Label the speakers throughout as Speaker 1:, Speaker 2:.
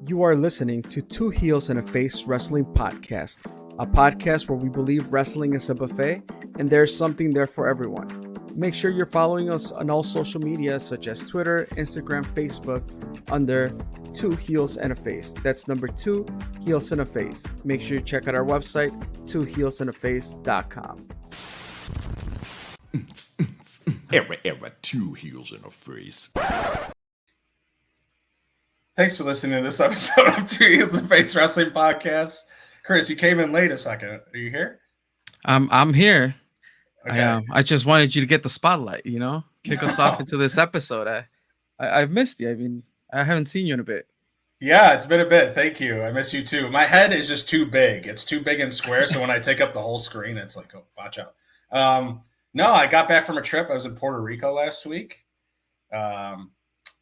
Speaker 1: You are listening to Two Heels and a Face Wrestling Podcast, a podcast where we believe wrestling is a buffet and there's something there for everyone. Make sure you're following us on all social media such as Twitter, Instagram, Facebook under Two Heels and a Face. That's number 2 Heels and a Face. Make sure you check out our website, twoheelsandaface.com.
Speaker 2: Era, 2 Heels and a Face.
Speaker 3: Thanks for listening to this episode of Two Heels and a Face Wrestling Podcast. Chris, you came in late a second. Are you here?
Speaker 1: I'm here.
Speaker 3: Okay.
Speaker 1: I just wanted you to get the spotlight, kick us off into this episode. I've missed you. I mean, I haven't seen you in a bit.
Speaker 3: Yeah, it's been a bit. Thank you. I miss you too. My head is just too big. It's too big and square. So when I take up the whole screen, it's like, oh, watch out. No, I got back from a trip. I was in Puerto Rico last week.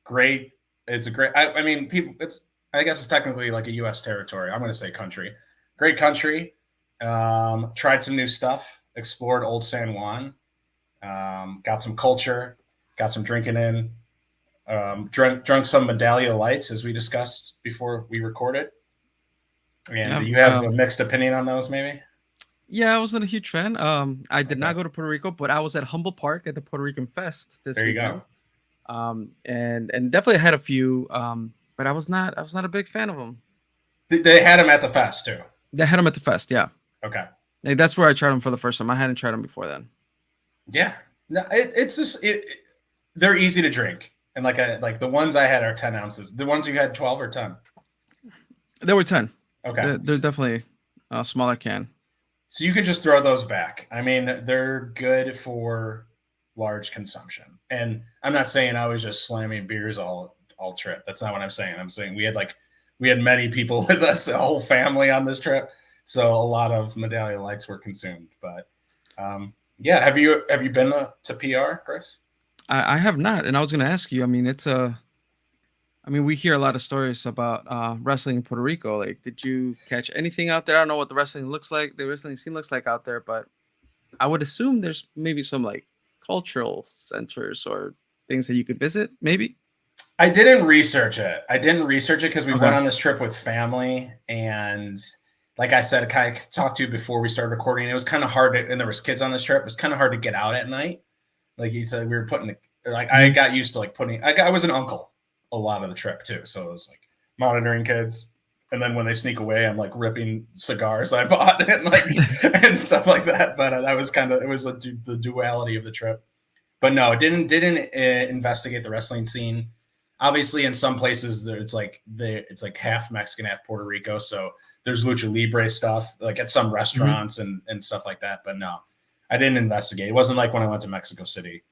Speaker 3: Great. It's a great, I mean, people, I guess it's technically like a U.S. territory. I'm going to say country. Great country. Tried some new stuff. Explored Old San Juan. Got some culture. Got some drinking in. Drunk some Medallia Lights, as we discussed before we recorded. And do you have a mixed opinion on those, maybe?
Speaker 1: Yeah, I wasn't a huge fan. I did not go to Puerto Rico, but I was at Humboldt Park at the Puerto Rican Fest this weekend.
Speaker 3: There you go.
Speaker 1: And definitely had a few, but I was not a big fan of them.
Speaker 3: They had them at the fest too.
Speaker 1: They had them at the fest, yeah. Okay. Like, that's where I tried them for the first time. I hadn't tried them before then.
Speaker 3: Yeah, no, it's just they're easy to drink, and like the ones I had are 10 ounces. The ones you had 12 or 10?
Speaker 1: They were 10.
Speaker 3: Okay,
Speaker 1: they're definitely a smaller can.
Speaker 3: So you could just throw those back. I mean, they're good for large consumption. And I'm not saying I was just slamming beers all trip. That's not what I'm saying. I'm saying we had many people with us, a whole family on this trip. So a lot of Medallia Lights were consumed. But yeah, have you been to PR, Chris?
Speaker 1: I have not. And I was going to ask you, I mean, we hear a lot of stories about wrestling in Puerto Rico. Like, did you catch anything out there? I don't know what the wrestling scene looks like out there, but I would assume there's maybe some like cultural centers or things that you could visit, maybe.
Speaker 3: I didn't research it because we went on this trip with family, and like I said, I kind of talked to you before we started recording. It was kind of hard and there was kids on this trip. It was kind of hard to get out at night. Like he said, we were I got used to like I was an uncle a lot of the trip too, so it was like monitoring kids. And then when they sneak away, I'm like ripping cigars I bought and and stuff like that. But that was the duality of the trip. But no, it didn't investigate the wrestling scene. Obviously, in some places it's like half Mexican, half Puerto Rico. So there's lucha libre stuff like at some restaurants and stuff like that. But no, I didn't investigate. It wasn't like when I went to Mexico City.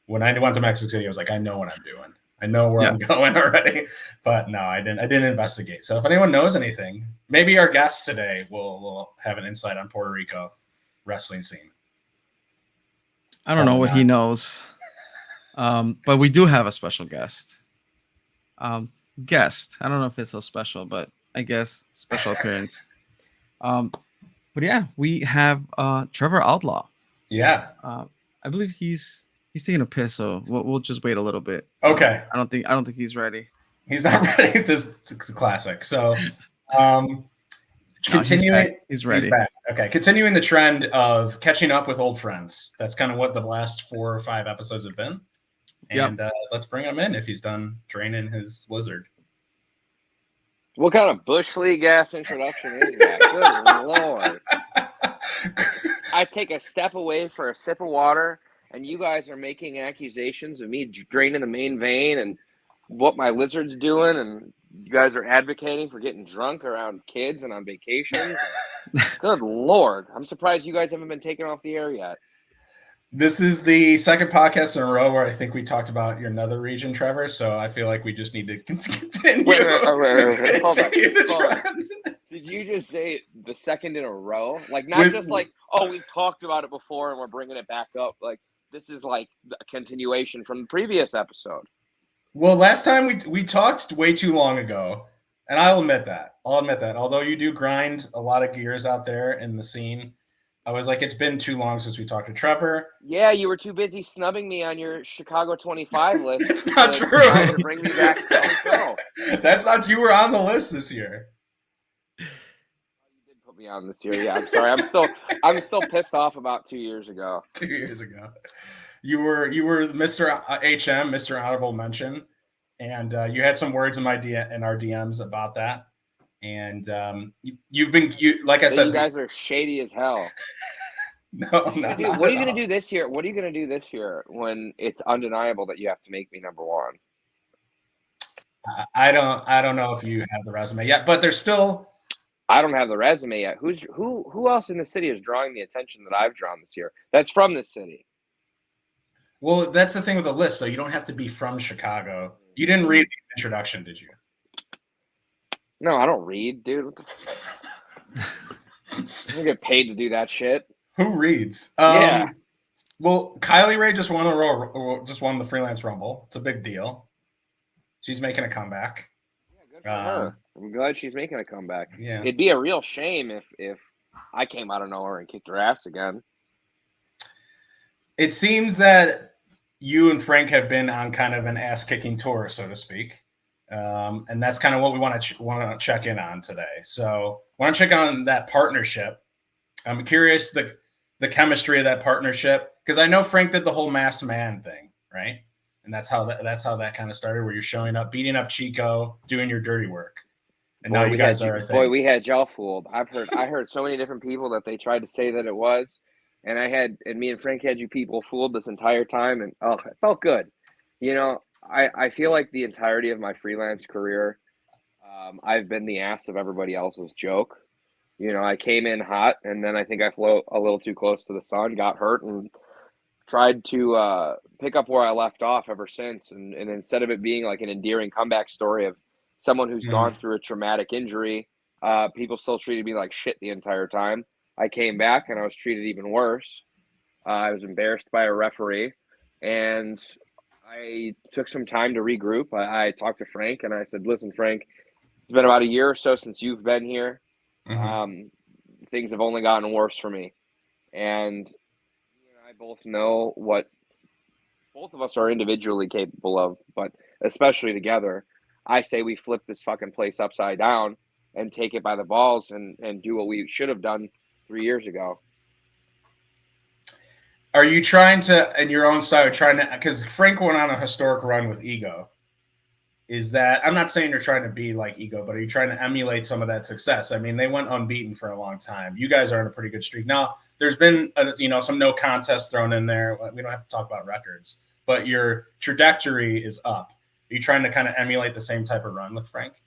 Speaker 3: When I went to Mexico City, I was like, I know what I'm doing. I know where I'm going already, but no, I didn't investigate. So if anyone knows anything, maybe our guest today will have an insight on Puerto Rico wrestling scene.
Speaker 1: I don't know what he knows, but we do have a special guest. I don't know if it's so special, but I guess special appearance. But yeah, we have Trevor Outlaw.
Speaker 3: Yeah,
Speaker 1: I believe he's taking a piss, so we'll just wait a little bit.
Speaker 3: Okay.
Speaker 1: I don't think he's ready.
Speaker 3: He's not ready. It's a classic. So, continuing,
Speaker 1: he's ready.
Speaker 3: He's back. Okay, continuing the trend of catching up with old friends. That's kind of what the last 4 or 5 episodes have been. And let's bring him in if he's done draining his lizard.
Speaker 4: What kind of bush league ass introduction is that? Good Lord! I take a step away for a sip of water, and you guys are making accusations of me draining the main vein and what my lizard's doing, and you guys are advocating for getting drunk around kids and on vacations. Good Lord. I'm surprised you guys haven't been taken off the air yet.
Speaker 3: This is the second podcast in a row where I think we talked about your nether region, Trevor, so I feel like we just need to continue.
Speaker 4: Wait. Hold on. Did you just say the second in a row? Like, not just like, oh, we've talked about it before and we're bringing it back up. Like, this is like a continuation from the previous episode.
Speaker 3: Well, last time we talked way too long ago, and I'll admit that. Although you do grind a lot of gears out there in the scene, I was like, it's been too long since we talked to Trevor.
Speaker 4: Yeah, you were too busy snubbing me on your Chicago 25 list.
Speaker 3: It's not
Speaker 4: to
Speaker 3: true.
Speaker 4: decide to bring me back so.
Speaker 3: That's not. You were on the list this year.
Speaker 4: You did put me on this year. Yeah, I'm sorry. I'm still pissed off about 2 years ago.
Speaker 3: 2 years ago, you were Mr. HM, Mr. Honorable Mention, and you had some words in our DMs about that. And like I said,
Speaker 4: you guys are shady as hell.
Speaker 3: No,
Speaker 4: what are you gonna do this year? What are you gonna do this year when it's undeniable that you have to make me number one?
Speaker 3: I don't know if you have the resume yet, but there's still.
Speaker 4: I don't have the resume yet. Who else in the city is drawing the attention that I've drawn this year? That's from this city.
Speaker 3: Well, that's the thing with the list. So you don't have to be from Chicago. You didn't read the introduction, did you?
Speaker 4: No, I don't read, dude. I don't get paid to do that shit.
Speaker 3: Who reads?
Speaker 4: Yeah.
Speaker 3: Well, Kylie Ray just won the Freelance Rumble. It's a big deal. She's making a comeback.
Speaker 4: Yeah, good for her. I'm glad she's making a comeback.
Speaker 3: Yeah.
Speaker 4: It'd be a real shame if I came out of nowhere and kicked her ass again.
Speaker 3: It seems that you and Frank have been on kind of an ass-kicking tour, so to speak. And that's kind of what we want to check in on today. So I want to check on that partnership. I'm curious the chemistry of that partnership, because I know Frank did the whole masked man thing, right? And that's how that kind of started, where you're showing up, beating up Chico, doing your dirty work. And now you guys are a thing.
Speaker 4: Boy, we had y'all fooled. I heard so many different people that they tried to say that it was, and me and Frank had you people fooled this entire time, and it felt good. You know, I feel like the entirety of my freelance career, I've been the ass of everybody else's joke. You know, I came in hot, and then I think I flew a little too close to the sun, got hurt, and tried to pick up where I left off ever since. And instead of it being like an endearing comeback story of someone who's gone through a traumatic injury, people still treated me like shit the entire time. I came back, and I was treated even worse. I was embarrassed by a referee, and I took some time to regroup. I talked to Frank, and I said, listen, Frank, it's been about a year or so since you've been here. Things have only gotten worse for me. And you and I both know what both of us are individually capable of, but especially together. I say we flip this fucking place upside down and take it by the balls and do what we should have done 3 years ago.
Speaker 3: Are you trying to, in your own style, because Frank went on a historic run with Ego. Is that, I'm not saying you're trying to be like Ego, but are you trying to emulate some of that success? I mean, they went unbeaten for a long time. You guys are on a pretty good streak. Now, there's been, some no contest thrown in there. We don't have to talk about records, but your trajectory is up. Are you trying to kind of emulate the same type of run with Frank?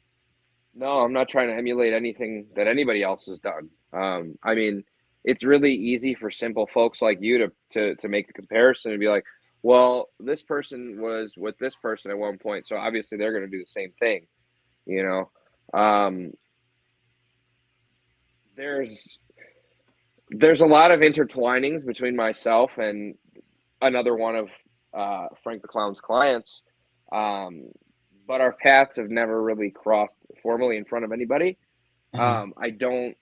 Speaker 4: No, I'm not trying to emulate anything that anybody else has done. I mean, it's really easy for simple folks like you to make a comparison and be like, well, this person was with this person at one point, so obviously they're going to do the same thing, you know. There's a lot of intertwinings between myself and another one of Frank the Clown's clients, but our paths have never really crossed formally in front of anybody. I don't,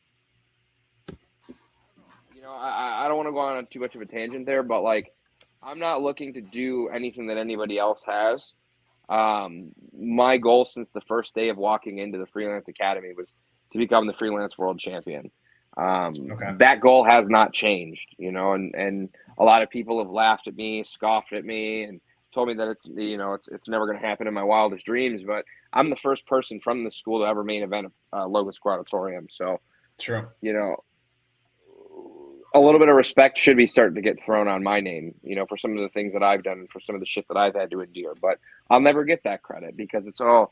Speaker 4: I don't want to go on too much of a tangent there, but like, I'm not looking to do anything that anybody else has. My goal since the first day of walking into the Freelance Academy was to become the Freelance World Champion. That goal has not changed, and a lot of people have laughed at me, scoffed at me, and told me that it's never going to happen in my wildest dreams. But I'm the first person from the school to ever main event Logan Square Auditorium. So,
Speaker 3: true.
Speaker 4: A little bit of respect should be starting to get thrown on my name, for some of the things that I've done and for some of the shit that I've had to endure. But I'll never get that credit because it's all,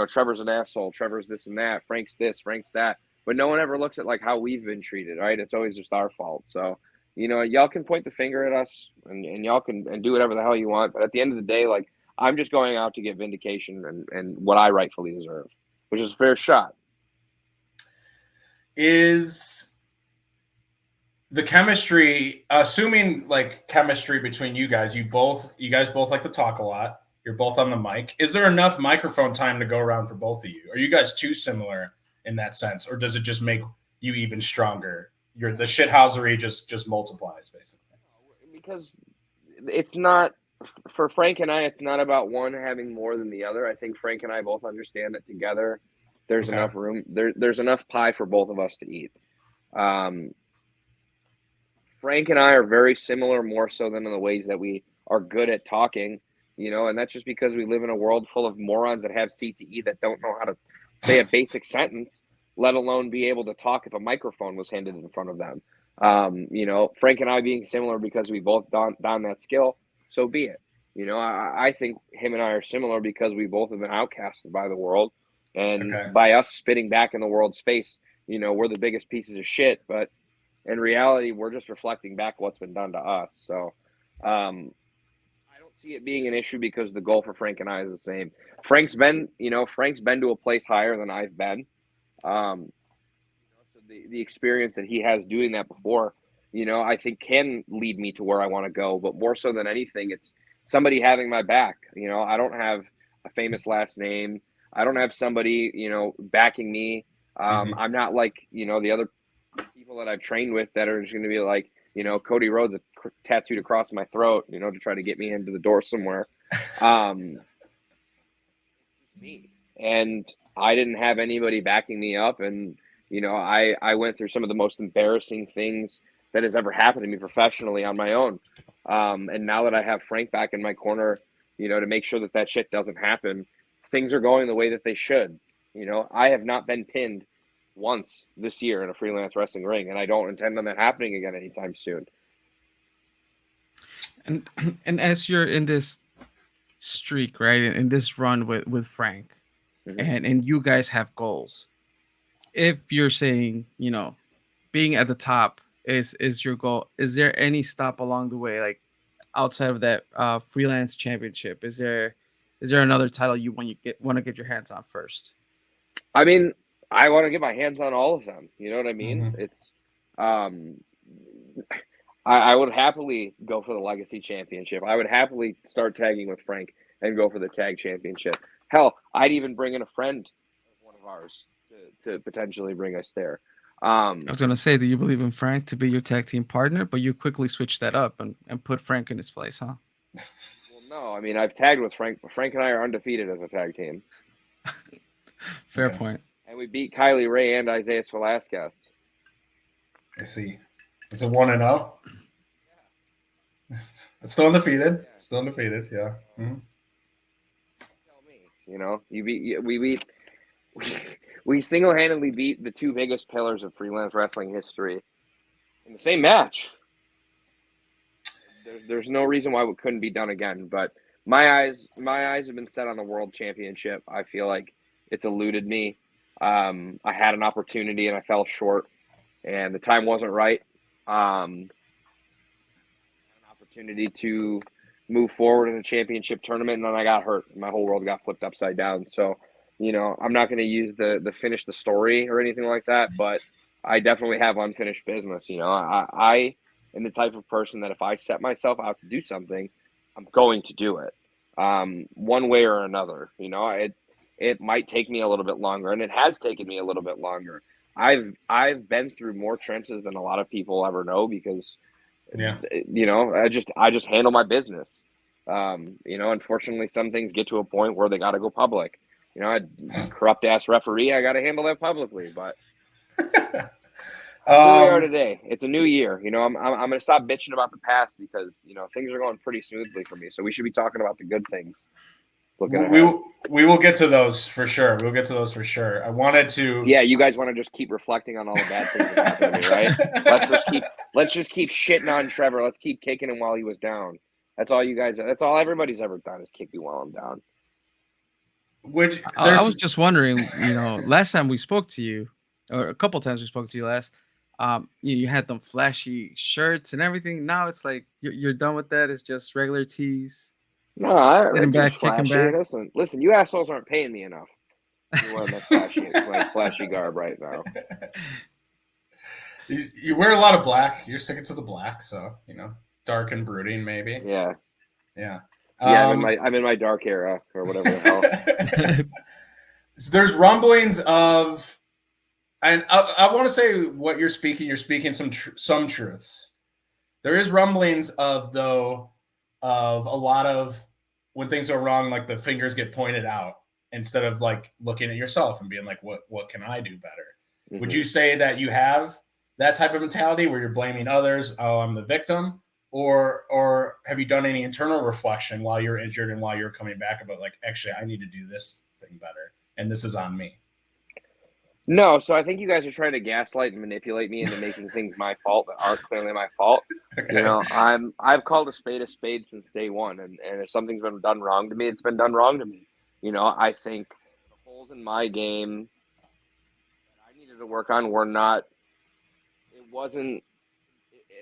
Speaker 4: Trevor's an asshole, Trevor's this and that, Frank's this, Frank's that. But no one ever looks at like how we've been treated, right? It's always just our fault. So, y'all can point the finger at us and y'all can do whatever the hell you want. But at the end of the day, like, I'm just going out to get vindication and what I rightfully deserve, which is a fair shot.
Speaker 3: Is the chemistry, assuming like chemistry between you guys, you guys both like to talk a lot. You're both on the mic. Is there enough microphone time to go around for both of you? Are you guys too similar in that sense? Or does it just make you even stronger, the shithousery just multiplies basically.
Speaker 4: Because it's not for Frank and I. It's not about one having more than the other. I think Frank and I both understand that together, there's enough room. There's enough pie for both of us to eat. Frank and I are very similar, more so than in the ways that we are good at talking. And that's just because we live in a world full of morons that have CTE that don't know how to say a basic sentence, let alone be able to talk if a microphone was handed in front of them. Frank and I being similar because we both don that skill, so be it. I think him and I are similar because we both have been outcasted by the world, and by us spitting back in the world's face, we're the biggest pieces of shit. But in reality, we're just reflecting back what's been done to us. So I don't see it being an issue because the goal for Frank and I is the same. Frank's been to a place higher than I've been. So the experience that he has doing that before, I think can lead me to where I want to go. But more so than anything, it's somebody having my back. I don't have a famous last name. I don't have somebody, backing me. I'm not like, the other people that I've trained with that are just going to be like, Cody Rhodes tattooed across my throat, to try to get me into the door somewhere. Me. And I didn't have anybody backing me up. And, I went through some of the most embarrassing things that has ever happened to me professionally on my own. And now that I have Frank back in my corner, to make sure that shit doesn't happen, things are going the way that they should. I have not been pinned once this year in a freelance wrestling ring, and I don't intend on that happening again anytime soon.
Speaker 1: And as you're in this streak, right, in this run with Frank, and you guys have goals. If you're saying, being at the top is your goal, is there any stop along the way, like outside of that freelance championship? Is there another title you want to get your hands on first?
Speaker 4: I mean, I want to get my hands on all of them. You know what I mean? It's I would happily go for the Legacy Championship. I would happily start tagging with Frank and go for the tag championship. Hell, I'd even bring in a friend of one of ours to potentially bring us there.
Speaker 1: I was going to say, do you believe in Frank to be your tag team partner? But you quickly switched that up and put Frank in his place, huh?
Speaker 4: Well, no. I mean, I've tagged with Frank. Frank and I are undefeated as a tag team.
Speaker 1: Fair point.
Speaker 4: And we beat Kylie Ray and Isaiah Velasquez.
Speaker 3: I see. Is it 1-0? Yeah. It's still undefeated. Yeah. Still undefeated. Yeah. Mm-hmm.
Speaker 4: Tell me. We single-handedly beat the two biggest pillars of freelance wrestling history in the same match. There's no reason why it couldn't be done again. But my eyes have been set on the world championship. I feel like it's eluded me. I had an opportunity and I fell short, and the time wasn't right. An opportunity to move forward in a championship tournament, and then I got hurt. My whole world got flipped upside down. So, I'm not going to use the finish the story or anything like that, but I definitely have unfinished business. I am the type of person that if I set myself out to do something, I'm going to do it, one way or another. It might take me a little bit longer, and it has taken me a little bit longer. I've been through more trenches than a lot of people ever know because, I just handle my business. Unfortunately, some things get to a point where they got to go public. A corrupt ass referee, I got to handle that publicly. But here we are today. It's a new year. I'm going to stop bitching about the past because things are going pretty smoothly for me. So we should be talking about the good things.
Speaker 3: We will get to those for sure. We'll get to those for sure. I wanted to.
Speaker 4: Yeah, you guys want to just keep reflecting on all the bad things that happened to me, right? Let's just keep shitting on Trevor. Let's keep kicking him while he was down. That's all you guys. That's all everybody's ever done is kick you while I'm down.
Speaker 1: I was just wondering. Last time we spoke to you, or a couple times we spoke to you last. You had them flashy shirts and everything. Now it's like you're done with that. It's just regular tees.
Speaker 4: No, I
Speaker 1: sitting back, kicking back.
Speaker 4: Listen, you assholes aren't paying me enough. You're wearing that flashy garb right now.
Speaker 3: You wear a lot of black. You're sticking to the black, so dark and brooding, maybe.
Speaker 4: Yeah.
Speaker 3: Yeah.
Speaker 4: I'm in my dark era or whatever the hell.
Speaker 3: So there's rumblings of And I want to say what you're speaking some truths. There is rumblings of a lot of when things go wrong, like the fingers get pointed out instead of like looking at yourself and being like, what can I do better? Mm-hmm. Would you say that you have that type of mentality where you're blaming others? Oh, I'm the victim. Or have you done any internal reflection while you're injured and while you're coming back about like, actually, I need to do this thing better, and this is on me?
Speaker 4: No, so I think you guys are trying to gaslight and manipulate me into making things my fault that aren't clearly my fault. Okay. You know, I've called a spade since day one, and if something's been done wrong to me, it's been done wrong to me. You know, I think the holes in my game that I needed to work on were not.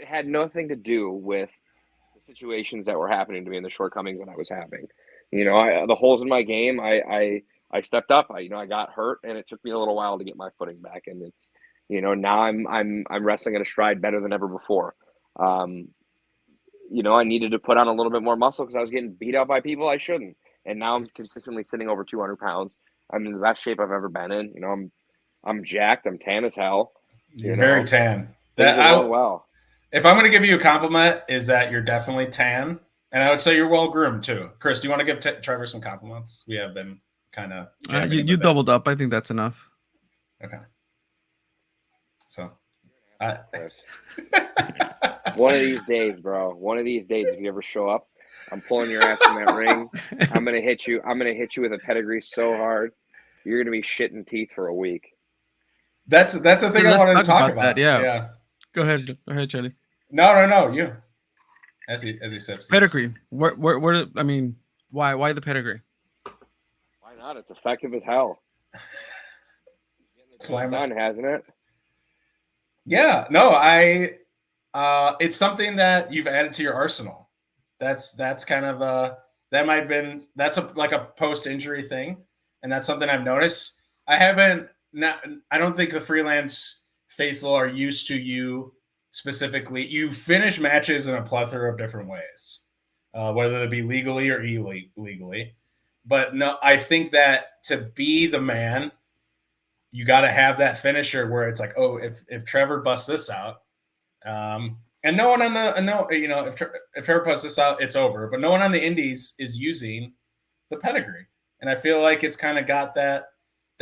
Speaker 4: It had nothing to do with the situations that were happening to me and the shortcomings that I was having. You know, the holes in my game, I stepped up. I got hurt, and it took me a little while to get my footing back. And it's, you know, now I'm wrestling at a stride better than ever before. You know, I needed to put on a little bit more muscle because I was getting beat up by people I shouldn't. And now I'm consistently sitting over 200 pounds. I'm in the best shape I've ever been in. You know, I'm jacked. I'm tan as hell.
Speaker 3: You're very tan.
Speaker 4: Well.
Speaker 3: If I'm going to give you a compliment, is that you're definitely tan, and I would say you're well groomed too. Chris, do you want to give Trevor some compliments? We have been kind of
Speaker 1: you doubled up. I think that's enough.
Speaker 3: Okay. So,
Speaker 4: one of these days, bro. One of these days, if you ever show up, I'm pulling your ass in that ring. I'm gonna hit you. I'm gonna hit you with a pedigree so hard, you're gonna be shitting teeth for a week.
Speaker 3: That's the thing I wanted to talk about.
Speaker 1: That, yeah. Go ahead, Charlie.
Speaker 3: No, you. As he sips.
Speaker 1: Pedigree. Where? I mean, why the pedigree?
Speaker 4: Why not? It's effective as hell. It's done, hasn't it?
Speaker 3: Yeah. No, it's something that you've added to your arsenal. That's kind of that might have been like a post-injury thing, and that's something I've noticed. I don't think the freelance faithful are used to you specifically. You finish matches in a plethora of different ways, whether it be legally or illegally. But no, I think that to be the man, you got to have that finisher where it's like, oh, if Trevor busts this out, and no one on if Trevor busts this out, it's over. But no one on the indies is using the pedigree, and I feel like it's kind of got that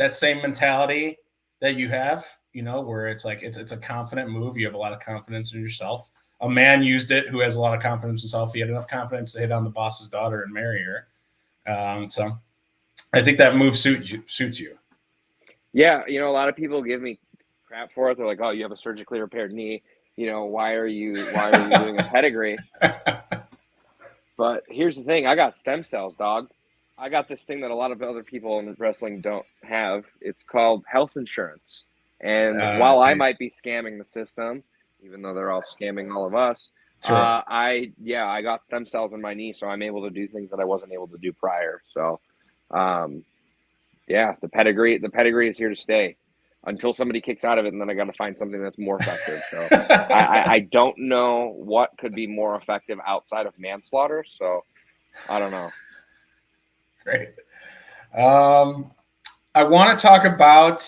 Speaker 3: same mentality that you have, you know, where it's like it's a confident move. You have a lot of confidence in yourself. A man used it who has a lot of confidence in himself. He had enough confidence to hit on the boss's daughter and marry her. So I think that move suits you.
Speaker 4: Yeah, you know, a lot of people give me crap for it. They're like, "Oh, you have a surgically repaired knee. You know, why are you doing a pedigree?" But here's the thing: I got stem cells, dog. I got this thing that a lot of other people in wrestling don't have. It's called health insurance. And while I might be scamming the system, even though they're all scamming all of us, sure. I got stem cells in my knee, so I'm able to do things that I wasn't able to do prior. So, the pedigree is here to stay until somebody kicks out of it, and then I got to find something that's more effective. So I don't know what could be more effective outside of manslaughter. So I don't know.
Speaker 3: Great. I want to talk about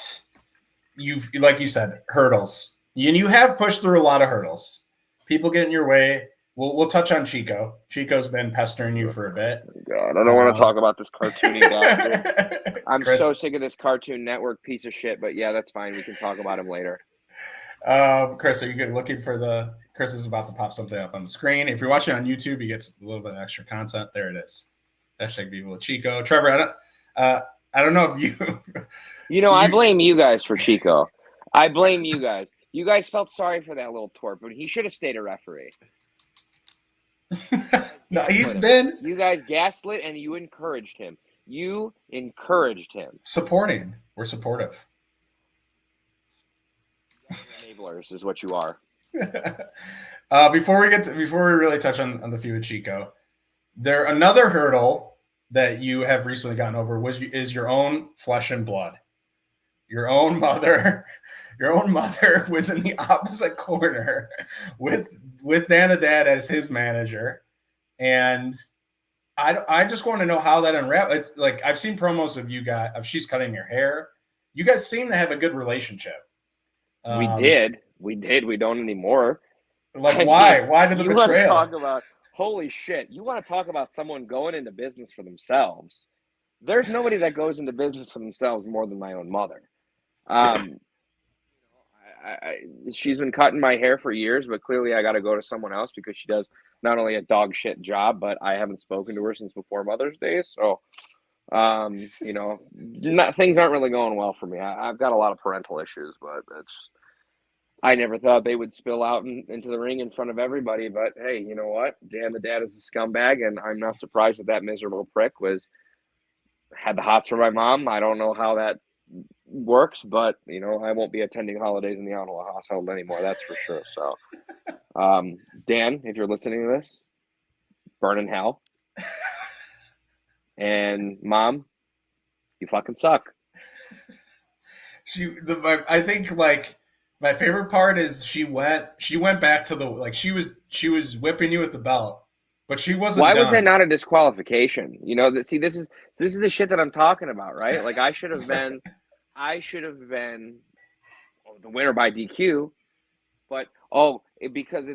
Speaker 3: like you said, hurdles. You have pushed through a lot of hurdles. People get in your way. We'll touch on Chico. Chico's been pestering you for a bit.
Speaker 4: God, I don't want to talk about this cartoony bastard. I'm so sick of this Cartoon Network piece of shit. But yeah, that's fine. We can talk about him later.
Speaker 3: Chris, are you good? Looking for Chris is about to pop something up on the screen. If you're watching on YouTube, you get a little bit of extra content. There it is. Hashtag Viva Chico. Trevor, I don't know if you.
Speaker 4: You know, I blame you guys for Chico. I blame you guys. You guys felt sorry for that little twerp, but he should have stayed a referee.
Speaker 3: No, he's been.
Speaker 4: You guys gaslit and you encouraged him. You encouraged him.
Speaker 3: Supporting. We're supportive.
Speaker 4: Enablers is what you are.
Speaker 3: Before we really touch on the feud with Chico, another hurdle that you have recently gotten over is your own flesh and blood. Your own mother was in the opposite corner with Dana Dad as his manager, and I just want to know how that unraveled. It's like I've seen promos of you guys of she's cutting your hair. You guys seem to have a good relationship.
Speaker 4: We did. We don't anymore.
Speaker 3: Like, why? Why did the
Speaker 4: you want to
Speaker 3: betrayal?
Speaker 4: talk about, holy shit, you want to talk about someone going into business for themselves. There's nobody that goes into business for themselves more than my own mother. She's been cutting my hair for years, but clearly I got to go to someone else because she does not only a dog shit job, but I haven't spoken to her since before Mother's Day. So, things aren't really going well for me. I've got a lot of parental issues, but I never thought they would spill out into the ring in front of everybody. But hey, you know what? Dan the dad is a scumbag, and I'm not surprised that miserable prick had the hots for my mom. I don't know how that works, but I won't be attending holidays in the Outlaw household anymore. That's for sure. So, Dan, if you're listening to this, burn in hell. And Mom, you fucking suck.
Speaker 3: I think like my favorite part is she went back to the she was whipping you with the belt, but she wasn't.
Speaker 4: Why
Speaker 3: done.
Speaker 4: was that not a disqualification? See, this is the shit that I'm talking about, right? Like I should have been the winner by DQ, but because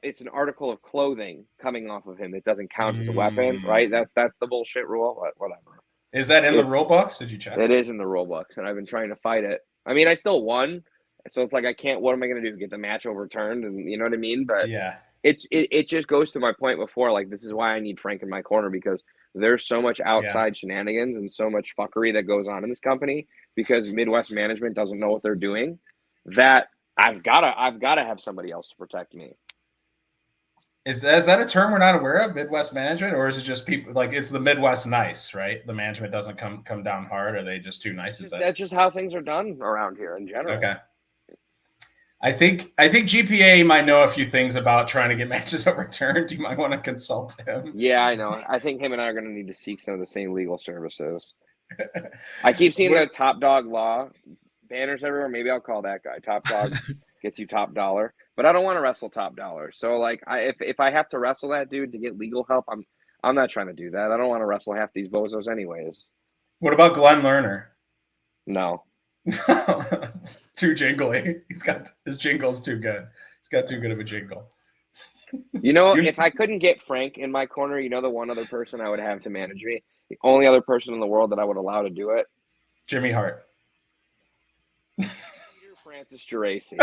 Speaker 4: it's an article of clothing coming off of him, it doesn't count as a weapon, right? That's the bullshit rule. But whatever.
Speaker 3: Is that in the rule books? Did you check?
Speaker 4: It is in the rule books, and I've been trying to fight it. I mean, I still won, so it's like I can't. What am I going to do? Get the match overturned, and you know what I mean? But
Speaker 3: yeah,
Speaker 4: it just goes to my point before. Like this is why I need Frank in my corner because there's so much outside shenanigans and so much fuckery that goes on in this company because Midwest management doesn't know what they're doing. That I've got to have somebody else to protect me.
Speaker 3: Is that a term we're not aware of, Midwest management, or is it just people like it's the Midwest nice, right? The management doesn't come down hard. Are they just too nice?
Speaker 4: That's just how things are done around here in general.
Speaker 3: Okay. I think GPA might know a few things about trying to get matches overturned. You might want to consult him.
Speaker 4: Yeah, I know. I think him and I are going to need to seek some of the same legal services. I keep seeing the Top Dog Law banners everywhere. Maybe I'll call that guy. Top Dog gets you top dollar. But I don't want to wrestle top dollar. So like if I have to wrestle that dude to get legal help, I'm not trying to do that. I don't want to wrestle half these bozos anyways.
Speaker 3: What about Glenn Lerner?
Speaker 4: No.
Speaker 3: Too jingly. His jingle's too good. He's got too good of a jingle.
Speaker 4: If I couldn't get Frank in my corner, the one other person I would have to manage me, the only other person in the world that I would allow to do it,
Speaker 3: Jimmy Hart.
Speaker 4: Francis Geraci.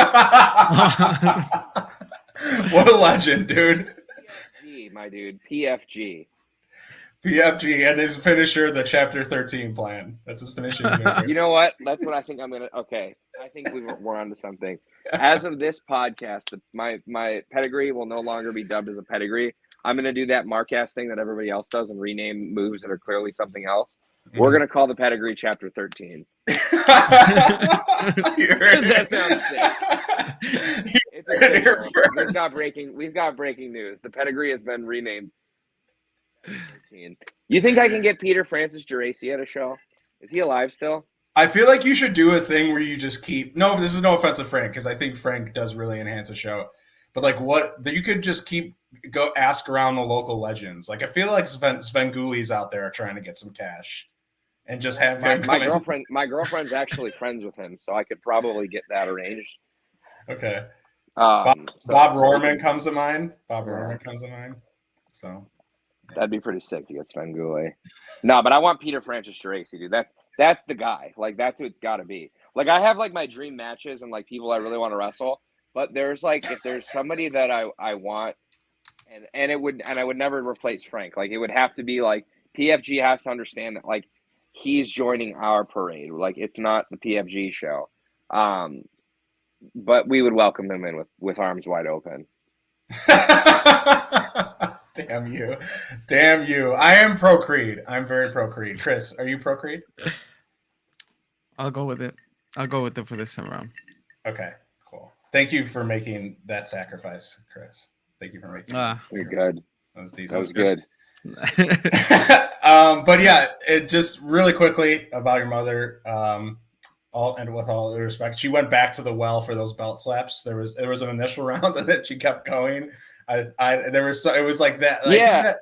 Speaker 3: What a legend, dude.
Speaker 4: PFG, my dude. PFG
Speaker 3: and his finisher, the Chapter 13 plan. That's his finishing move.
Speaker 4: You know what? That's what I think I'm gonna. Okay, I think we're onto something. As of this podcast, my pedigree will no longer be dubbed as a pedigree. I'm gonna do that Mark-ass thing that everybody else does and rename moves that are clearly something else. Mm-hmm. We're gonna call the pedigree Chapter 13. That sounds sick. It's we've got breaking news. The pedigree has been renamed. 13. You think I can get Peter Francis Geraci at a show? Is he alive still?
Speaker 3: I feel like you should do a thing where you just keep. No, this is no offense to Frank because I think Frank does really enhance a show. But like, you could just go ask around the local legends. Like I feel like Sven Guli's out there trying to get some cash. And just have him.
Speaker 4: My girlfriend's actually friends with him, so I could probably get that arranged.
Speaker 3: Okay. Bob Rohrman comes to mind. So
Speaker 4: that'd be pretty sick to get Sven Guli. No, but I want Peter Francis Geraci, dude. That's the guy. Like that's who it's got to be. Like I have like my dream matches and like people I really want to wrestle, but there's like if there's somebody that I want, and I would never replace Frank. Like it would have to be like PFG has to understand that like. He's joining our parade. Like it's not the PFG show. But we would welcome him in with arms wide open.
Speaker 3: Damn you. I am pro Creed. I'm very pro Creed. Chris, are you pro Creed?
Speaker 1: I'll go with it for this time around.
Speaker 3: Okay, cool. Thank you for making that sacrifice, Chris. Thank you for making that.
Speaker 4: You're good.
Speaker 3: That was decent.
Speaker 4: That was good.
Speaker 3: But yeah, it just really quickly about your mother. With all due respect, she went back to the well for those belt slaps. There was an initial round, and then she kept going. It was like that. Like,
Speaker 4: yeah,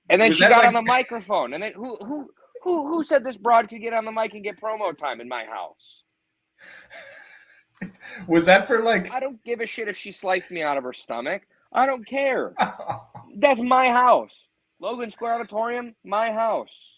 Speaker 4: and then she got on the microphone, and then who said this broad could get on the mic and get promo time in my house?
Speaker 3: Was that for like?
Speaker 4: I don't give a shit if she sliced me out of her stomach. I don't care. That's my house. Logan Square Auditorium, my house.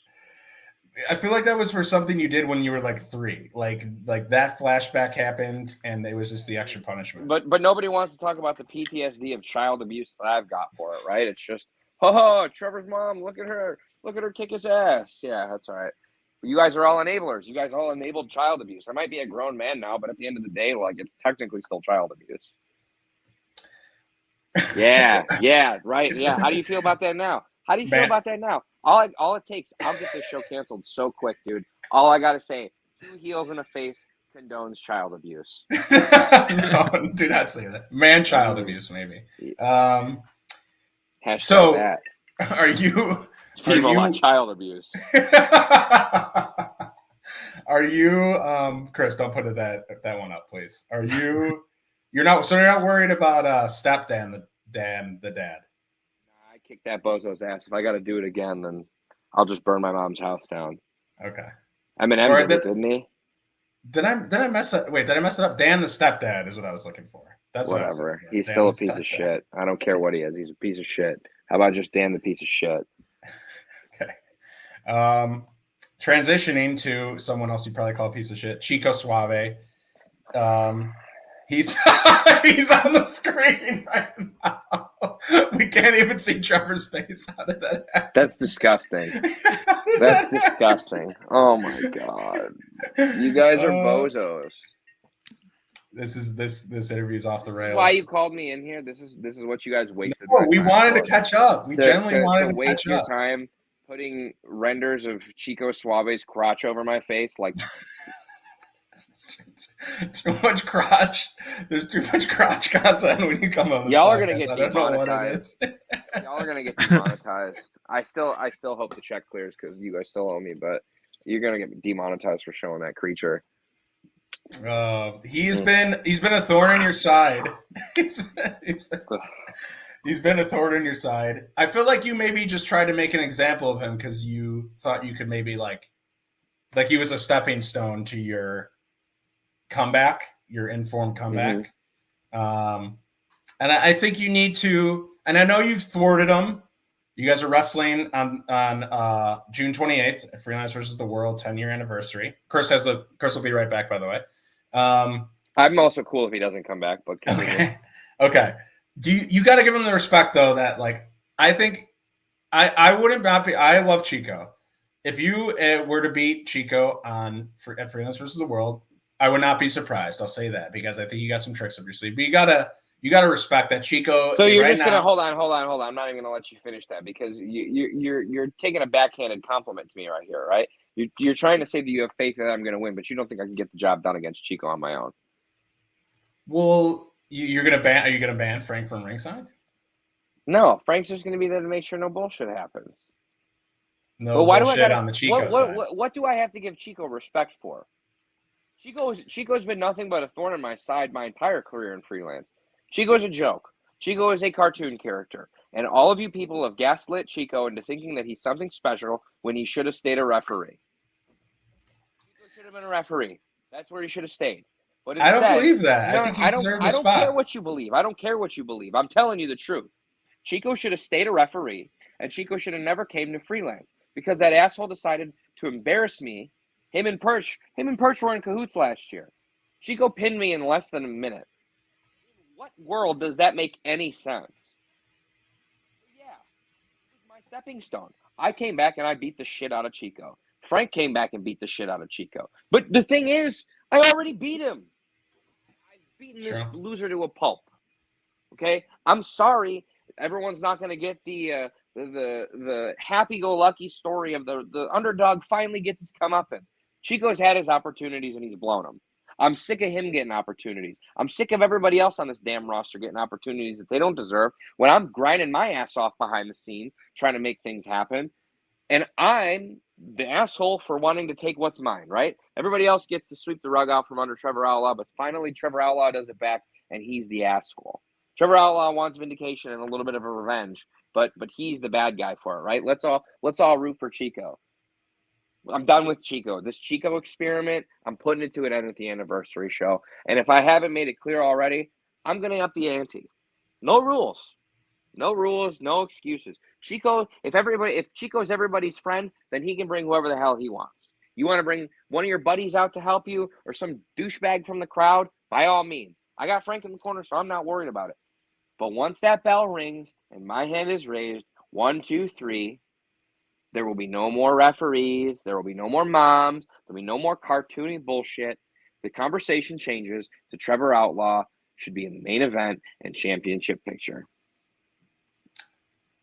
Speaker 3: I feel like that was for something you did when you were like 3. Like that flashback happened, and it was just the extra punishment.
Speaker 4: But nobody wants to talk about the PTSD of child abuse that I've got for it, right? It's just, oh, Trevor's mom, look at her kick his ass. Yeah, that's all right. You guys are all enablers. You guys all enabled child abuse. I might be a grown man now, but at the end of the day, like, it's technically still child abuse. Yeah, right. Yeah. How do you feel about that now? How do you feel about that now? All it takes, I'll get this show canceled so quick, dude. All I gotta say, 2 heels and a face condones child abuse.
Speaker 3: No, do not say that. Man-child abuse, maybe. So,
Speaker 4: that.
Speaker 3: are you
Speaker 4: on child abuse?
Speaker 3: Are you, Chris? Don't put that one up, please. Are you? You're not worried about stepdad, the dad.
Speaker 4: I kicked that bozo's ass. If I got to do it again, then I'll just burn my mom's house down.
Speaker 3: Okay.
Speaker 4: Eminem did it, didn't he?
Speaker 3: Did I mess up? Wait, did I mess it up? Dan the stepdad is what I was looking for. That's
Speaker 4: whatever. He's
Speaker 3: Dan
Speaker 4: still a piece of shit. I don't care what he is. He's a piece of shit. How about just Dan the piece of shit?
Speaker 3: Okay. Transitioning to someone else you probably call a piece of shit, Chico Suave. He's he's on the screen right now. We can't even see Trevor's face. How did that happen?
Speaker 4: That's disgusting. That's disgusting. Oh my god. You guys are bozos.
Speaker 3: This interview's off the rails.
Speaker 4: Why you called me in here? This is what you guys wasted.
Speaker 3: No, we wanted to catch up. We genuinely wanted to
Speaker 4: waste
Speaker 3: catch
Speaker 4: your
Speaker 3: up.
Speaker 4: time putting renders of Chico Suave's crotch over my face, like
Speaker 3: too much crotch. There's too much crotch content when you come on.
Speaker 4: Y'all are gonna get demonetized. Y'all are gonna get demonetized. I still hope the check clears because you guys still owe me, but you're gonna get demonetized for showing that creature.
Speaker 3: He's been a thorn in your side. he's been a thorn in your side. I feel like you maybe just tried to make an example of him because you thought you could maybe like he was a stepping stone to your comeback, your informed comeback. And I think you need to, and I know you've thwarted him. You guys are wrestling on June 28th at Freelance versus the World 10-year anniversary. Chris will be right back, by the way.
Speaker 4: I'm also cool if he doesn't come back, but
Speaker 3: okay. Do you got to give him the respect though that like I think I wouldn't not be. I love Chico. If you were to beat Chico at Freelance versus the World, I would not be surprised. I'll say that because I think you got some tricks up your sleeve. But you gotta respect that Chico.
Speaker 4: So you're just gonna hold on. I'm not even gonna let you finish that because you're taking a backhanded compliment to me right here, right? You're trying to say that you have faith that I'm gonna win, but you don't think I can get the job done against Chico on my own.
Speaker 3: Well, you're gonna ban? Are you gonna ban Frank from ringside?
Speaker 4: No, Frank's just gonna be there to make sure no bullshit happens.
Speaker 3: No bullshit on the Chico side.
Speaker 4: What do I have to give Chico respect for? Chico's been nothing but a thorn in my side my entire career in Freelance. Chico's a joke. Chico is a cartoon character. And all of you people have gaslit Chico into thinking that he's something special when he should have stayed a referee. Chico should have been a referee. That's where he should have stayed. But instead,
Speaker 3: I don't believe that. I think he deserved a spot.
Speaker 4: I don't care what you believe. I don't care what you believe. I'm telling you the truth. Chico should have stayed a referee, and Chico should have never came to Freelance because that asshole decided to embarrass me. Him and Perch were in cahoots last year. Chico pinned me in less than a minute. In what world does that make any sense? Yeah, it was my stepping stone. I came back and I beat the shit out of Chico. Frank came back and beat the shit out of Chico. But the thing is, I already beat him. I've beaten this loser to a pulp. Okay? I'm sorry. Everyone's not going to get the happy-go-lucky story of the underdog finally gets his comeuppance. Chico's had his opportunities and he's blown them. I'm sick of him getting opportunities. I'm sick of everybody else on this damn roster getting opportunities that they don't deserve when I'm grinding my ass off behind the scenes trying to make things happen. And I'm the asshole for wanting to take what's mine, right? Everybody else gets to sweep the rug out from under Trevor Outlaw, but finally Trevor Outlaw does it back and he's the asshole. Trevor Outlaw wants vindication and a little bit of a revenge, but he's the bad guy for it, right? Let's all root for Chico. I'm done with Chico. This Chico experiment, I'm putting it to an end at the anniversary show. And if I haven't made it clear already, I'm going to up the ante. No rules. No rules, no excuses. Chico, if Chico's everybody's friend, then he can bring whoever the hell he wants. You want to bring one of your buddies out to help you or some douchebag from the crowd? By all means. I got Frank in the corner, so I'm not worried about it. But once that bell rings and my hand is raised, 1, 2, 3, there will be no more referees. There will be no more moms. There will be no more cartoony bullshit. The conversation changes to Trevor Outlaw should be in the main event and championship picture.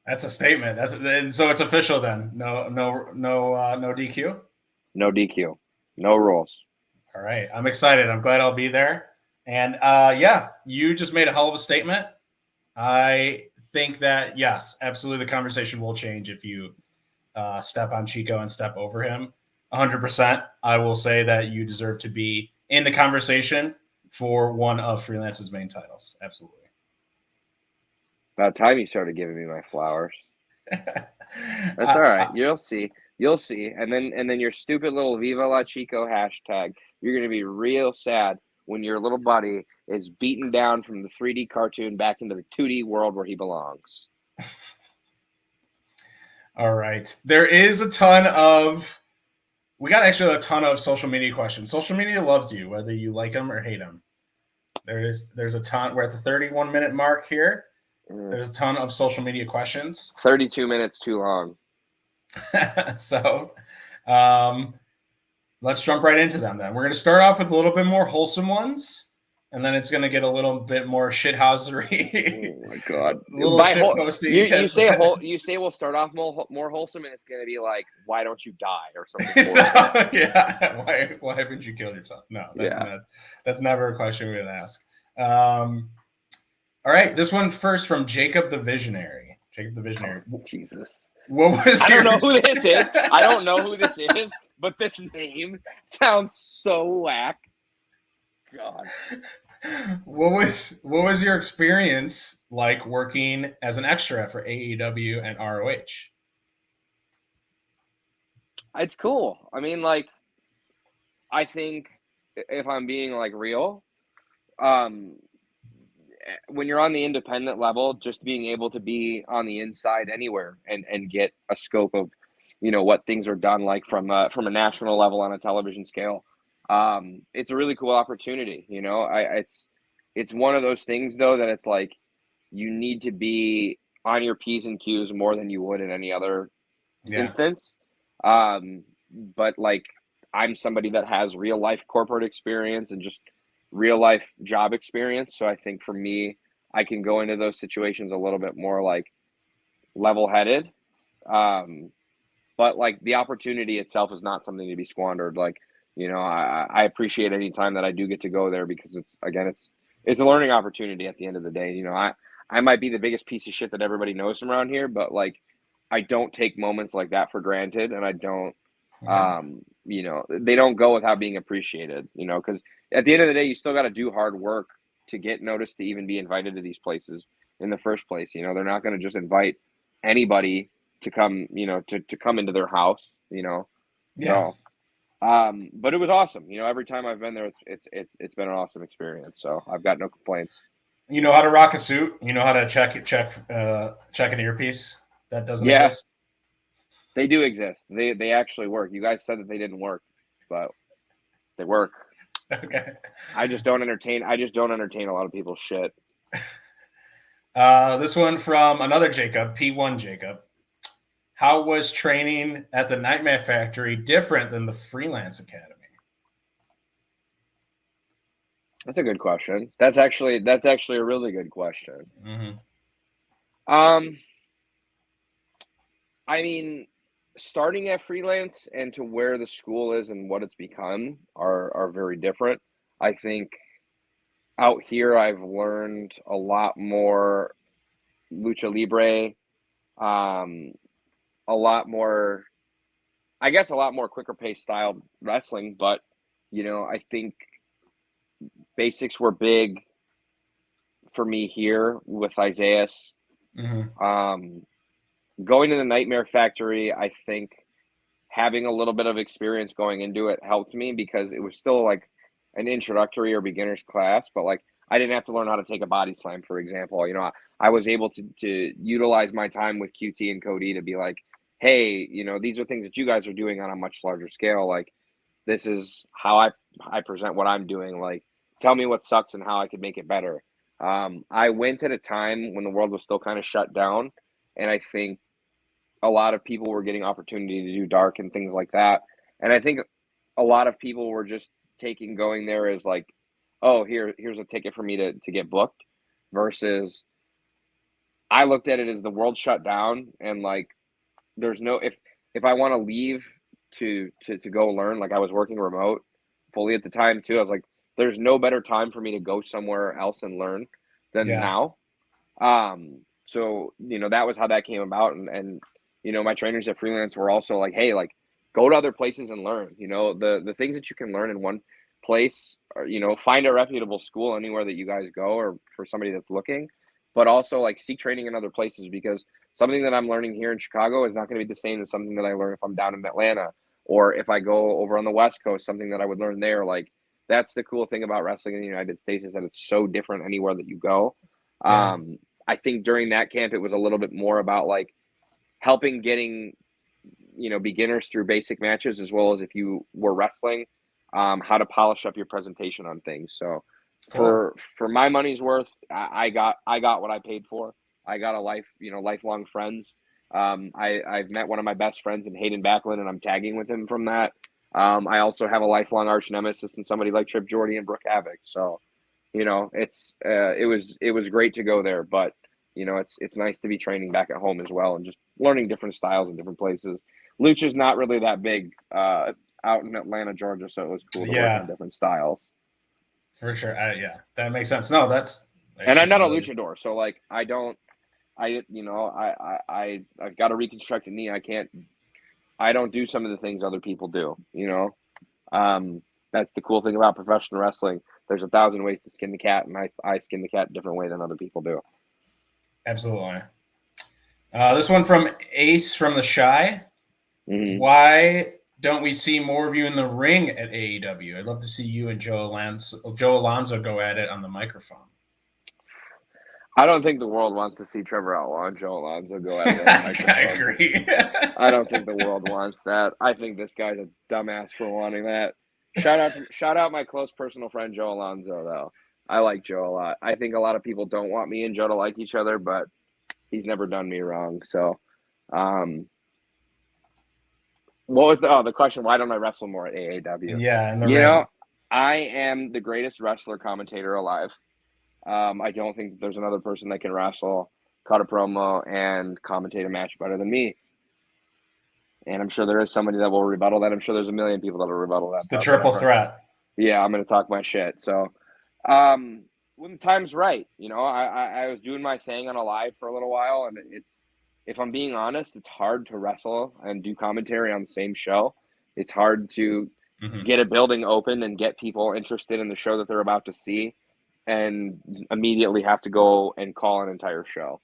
Speaker 3: That's a statement. So it's official then. No DQ.
Speaker 4: No DQ. No rules.
Speaker 3: All right. I'm excited. I'm glad I'll be there. And you just made a hell of a statement. I think that, yes, absolutely the conversation will change if you step on Chico and step over him. 100%. I will say that you deserve to be in the conversation for one of Freelance's main titles. Absolutely.
Speaker 4: About time you started giving me my flowers. That's all right. You'll see. And then your stupid little Viva La Chico hashtag, you're going to be real sad when your little buddy is beaten down from the 3D cartoon back into the 2D world where he belongs.
Speaker 3: All right. We got actually a ton of social media questions. Social media loves you, whether you like them or hate them. There's a ton. We're at the 31-minute mark here. There's a ton of social media questions.
Speaker 4: 32 minutes too long.
Speaker 3: So let's jump right into them then. We're going to start off with a little bit more wholesome ones, and then it's going to get a little bit more shithousery.
Speaker 4: Oh, my God. You say we'll start off more wholesome, and it's going to be like, why don't you die or something.
Speaker 3: Yeah. Why haven't you killed yourself? No, that's never a question we would ask. All right, this one first from Jacob the Visionary.
Speaker 4: Oh, Jesus.
Speaker 3: I
Speaker 4: don't know who this is. I don't know who this is, but this name sounds so whack. God.
Speaker 3: What was your experience like working as an extra for AEW and ROH?
Speaker 4: It's cool. I mean, like, I think if I'm being like real, when you're on the independent level, just being able to be on the inside anywhere and get a scope of, what things are done like from a national level on a television scale. It's a really cool opportunity. It's one of those things though, that it's like, you need to be on your P's and Q's more than you would in any other instance. But like, I'm somebody that has real life corporate experience and just real life job experience. So I think for me, I can go into those situations a little bit more like level-headed. But like the opportunity itself is not something to be squandered. Like, I appreciate any time that I do get to go there because it's a learning opportunity at the end of the day. I might be the biggest piece of shit that everybody knows from around here, but like, I don't take moments like that for granted. And I don't, they don't go without being appreciated, because at the end of the day, you still got to do hard work to get noticed, to even be invited to these places in the first place. They're not going to just invite anybody to come, to come into their house, So, but it was awesome. Every time I've been there, it's been an awesome experience. So I've got no complaints.
Speaker 3: You know how to rock a suit. You know how to check an earpiece that doesn't exist.
Speaker 4: They do exist. They actually work. You guys said that they didn't work, but they work.
Speaker 3: Okay.
Speaker 4: I just don't entertain a lot of people's shit.
Speaker 3: This one from another Jacob, P1 Jacob. How was training at the Nightmare Factory different than the Freelance Academy?
Speaker 4: That's a good question. That's actually a really good question.
Speaker 3: Mm-hmm.
Speaker 4: I mean, starting at Freelance and to where the school is and what it's become are very different. I think out here I've learned a lot more lucha libre, a lot more quicker paced style wrestling, but I think basics were big for me here with Isaiah.
Speaker 3: Mm-hmm.
Speaker 4: Going to the Nightmare Factory, I think having a little bit of experience going into it helped me because it was still like an introductory or beginner's class, but like I didn't have to learn how to take a body slam, for example. You know, I was able to utilize my time with QT and Cody to be like, hey, you know, these are things that you guys are doing on a much larger scale. Like, this is how I present what I'm doing. Like, tell me what sucks and how I could make it better. I went at a time when the world was still kind of shut down, and I think a lot of people were getting opportunity to do dark and things like that. And I think a lot of people were just taking going there as like, oh, here's a ticket for me to get booked, versus I looked at it as the world shut down and like there's no if I want to leave to go learn, like I was working remote fully at the time too. I was like, there's no better time for me to go somewhere else and learn than now. So, you know, that was how that came about. And, you know, my trainers at Freelance were also like, hey, like go to other places and learn, you know, the things that you can learn in one place, or, you know, find a reputable school anywhere that you guys go, or for somebody that's looking, but also like seek training in other places, because something that I'm learning here in Chicago is not going to be the same as something that I learn if I'm down in Atlanta, or if I go over on the West Coast, something that I would learn there. Like, that's the cool thing about wrestling in the United States, is that it's so different anywhere that you go. I think during that camp, it was a little bit more about like helping getting, you know, beginners through basic matches, as well as if you were wrestling, how to polish up your presentation on things. So for my money's worth, I got what I paid for. I got a lifelong friends. I've met one of my best friends in Hayden Backlund, and I'm tagging with him from that. I also have a lifelong arch nemesis in somebody like Trip Jordy and Brooke Havoc. So, you know, it was great to go there, but you know, it's nice to be training back at home as well, and just learning different styles in different places. Lucha's not really that big out in Atlanta, Georgia, so it was cool to work on different styles.
Speaker 3: For sure. That makes sense. No,
Speaker 4: and I'm not a luchador, so like I've got a reconstructed knee. I don't do some of the things other people do, you know. That's the cool thing about professional wrestling. There's 1,000 ways to skin the cat, and I skin the cat a different way than other people do.
Speaker 3: Absolutely. This one from Ace from the Shy.
Speaker 4: Mm-hmm.
Speaker 3: Why don't we see more of you in the ring at AEW? I'd love to see you and Joe Alonzo go at it on the microphone.
Speaker 4: I don't think the world wants to see Trevor Outlaw and Joe Alonzo go at it on the microphone.
Speaker 3: I agree.
Speaker 4: I don't think the world wants that. I think this guy's a dumbass for wanting that. Shout out my close personal friend Joe Alonzo, though. I like Joe a lot. I think a lot of people don't want me and Joe to like each other, but he's never done me wrong. So, what was the question? Why don't I wrestle more at AAW?
Speaker 3: Yeah, in the
Speaker 4: ring.
Speaker 3: know,
Speaker 4: I am the greatest wrestler commentator alive. I don't think there's another person that can wrestle, cut a promo, and commentate a match better than me. And I'm sure there is somebody that will rebuttal that. I'm sure there's a million people that will rebuttal that.
Speaker 3: The triple threat.
Speaker 4: Yeah, I'm going to talk my shit. So, when the time's right, you know, I was doing my thing on a live for a little while, and if I'm being honest, it's hard to wrestle and do commentary on the same show. It's hard to get a building open and get people interested in the show that they're about to see, and immediately have to go and call an entire show.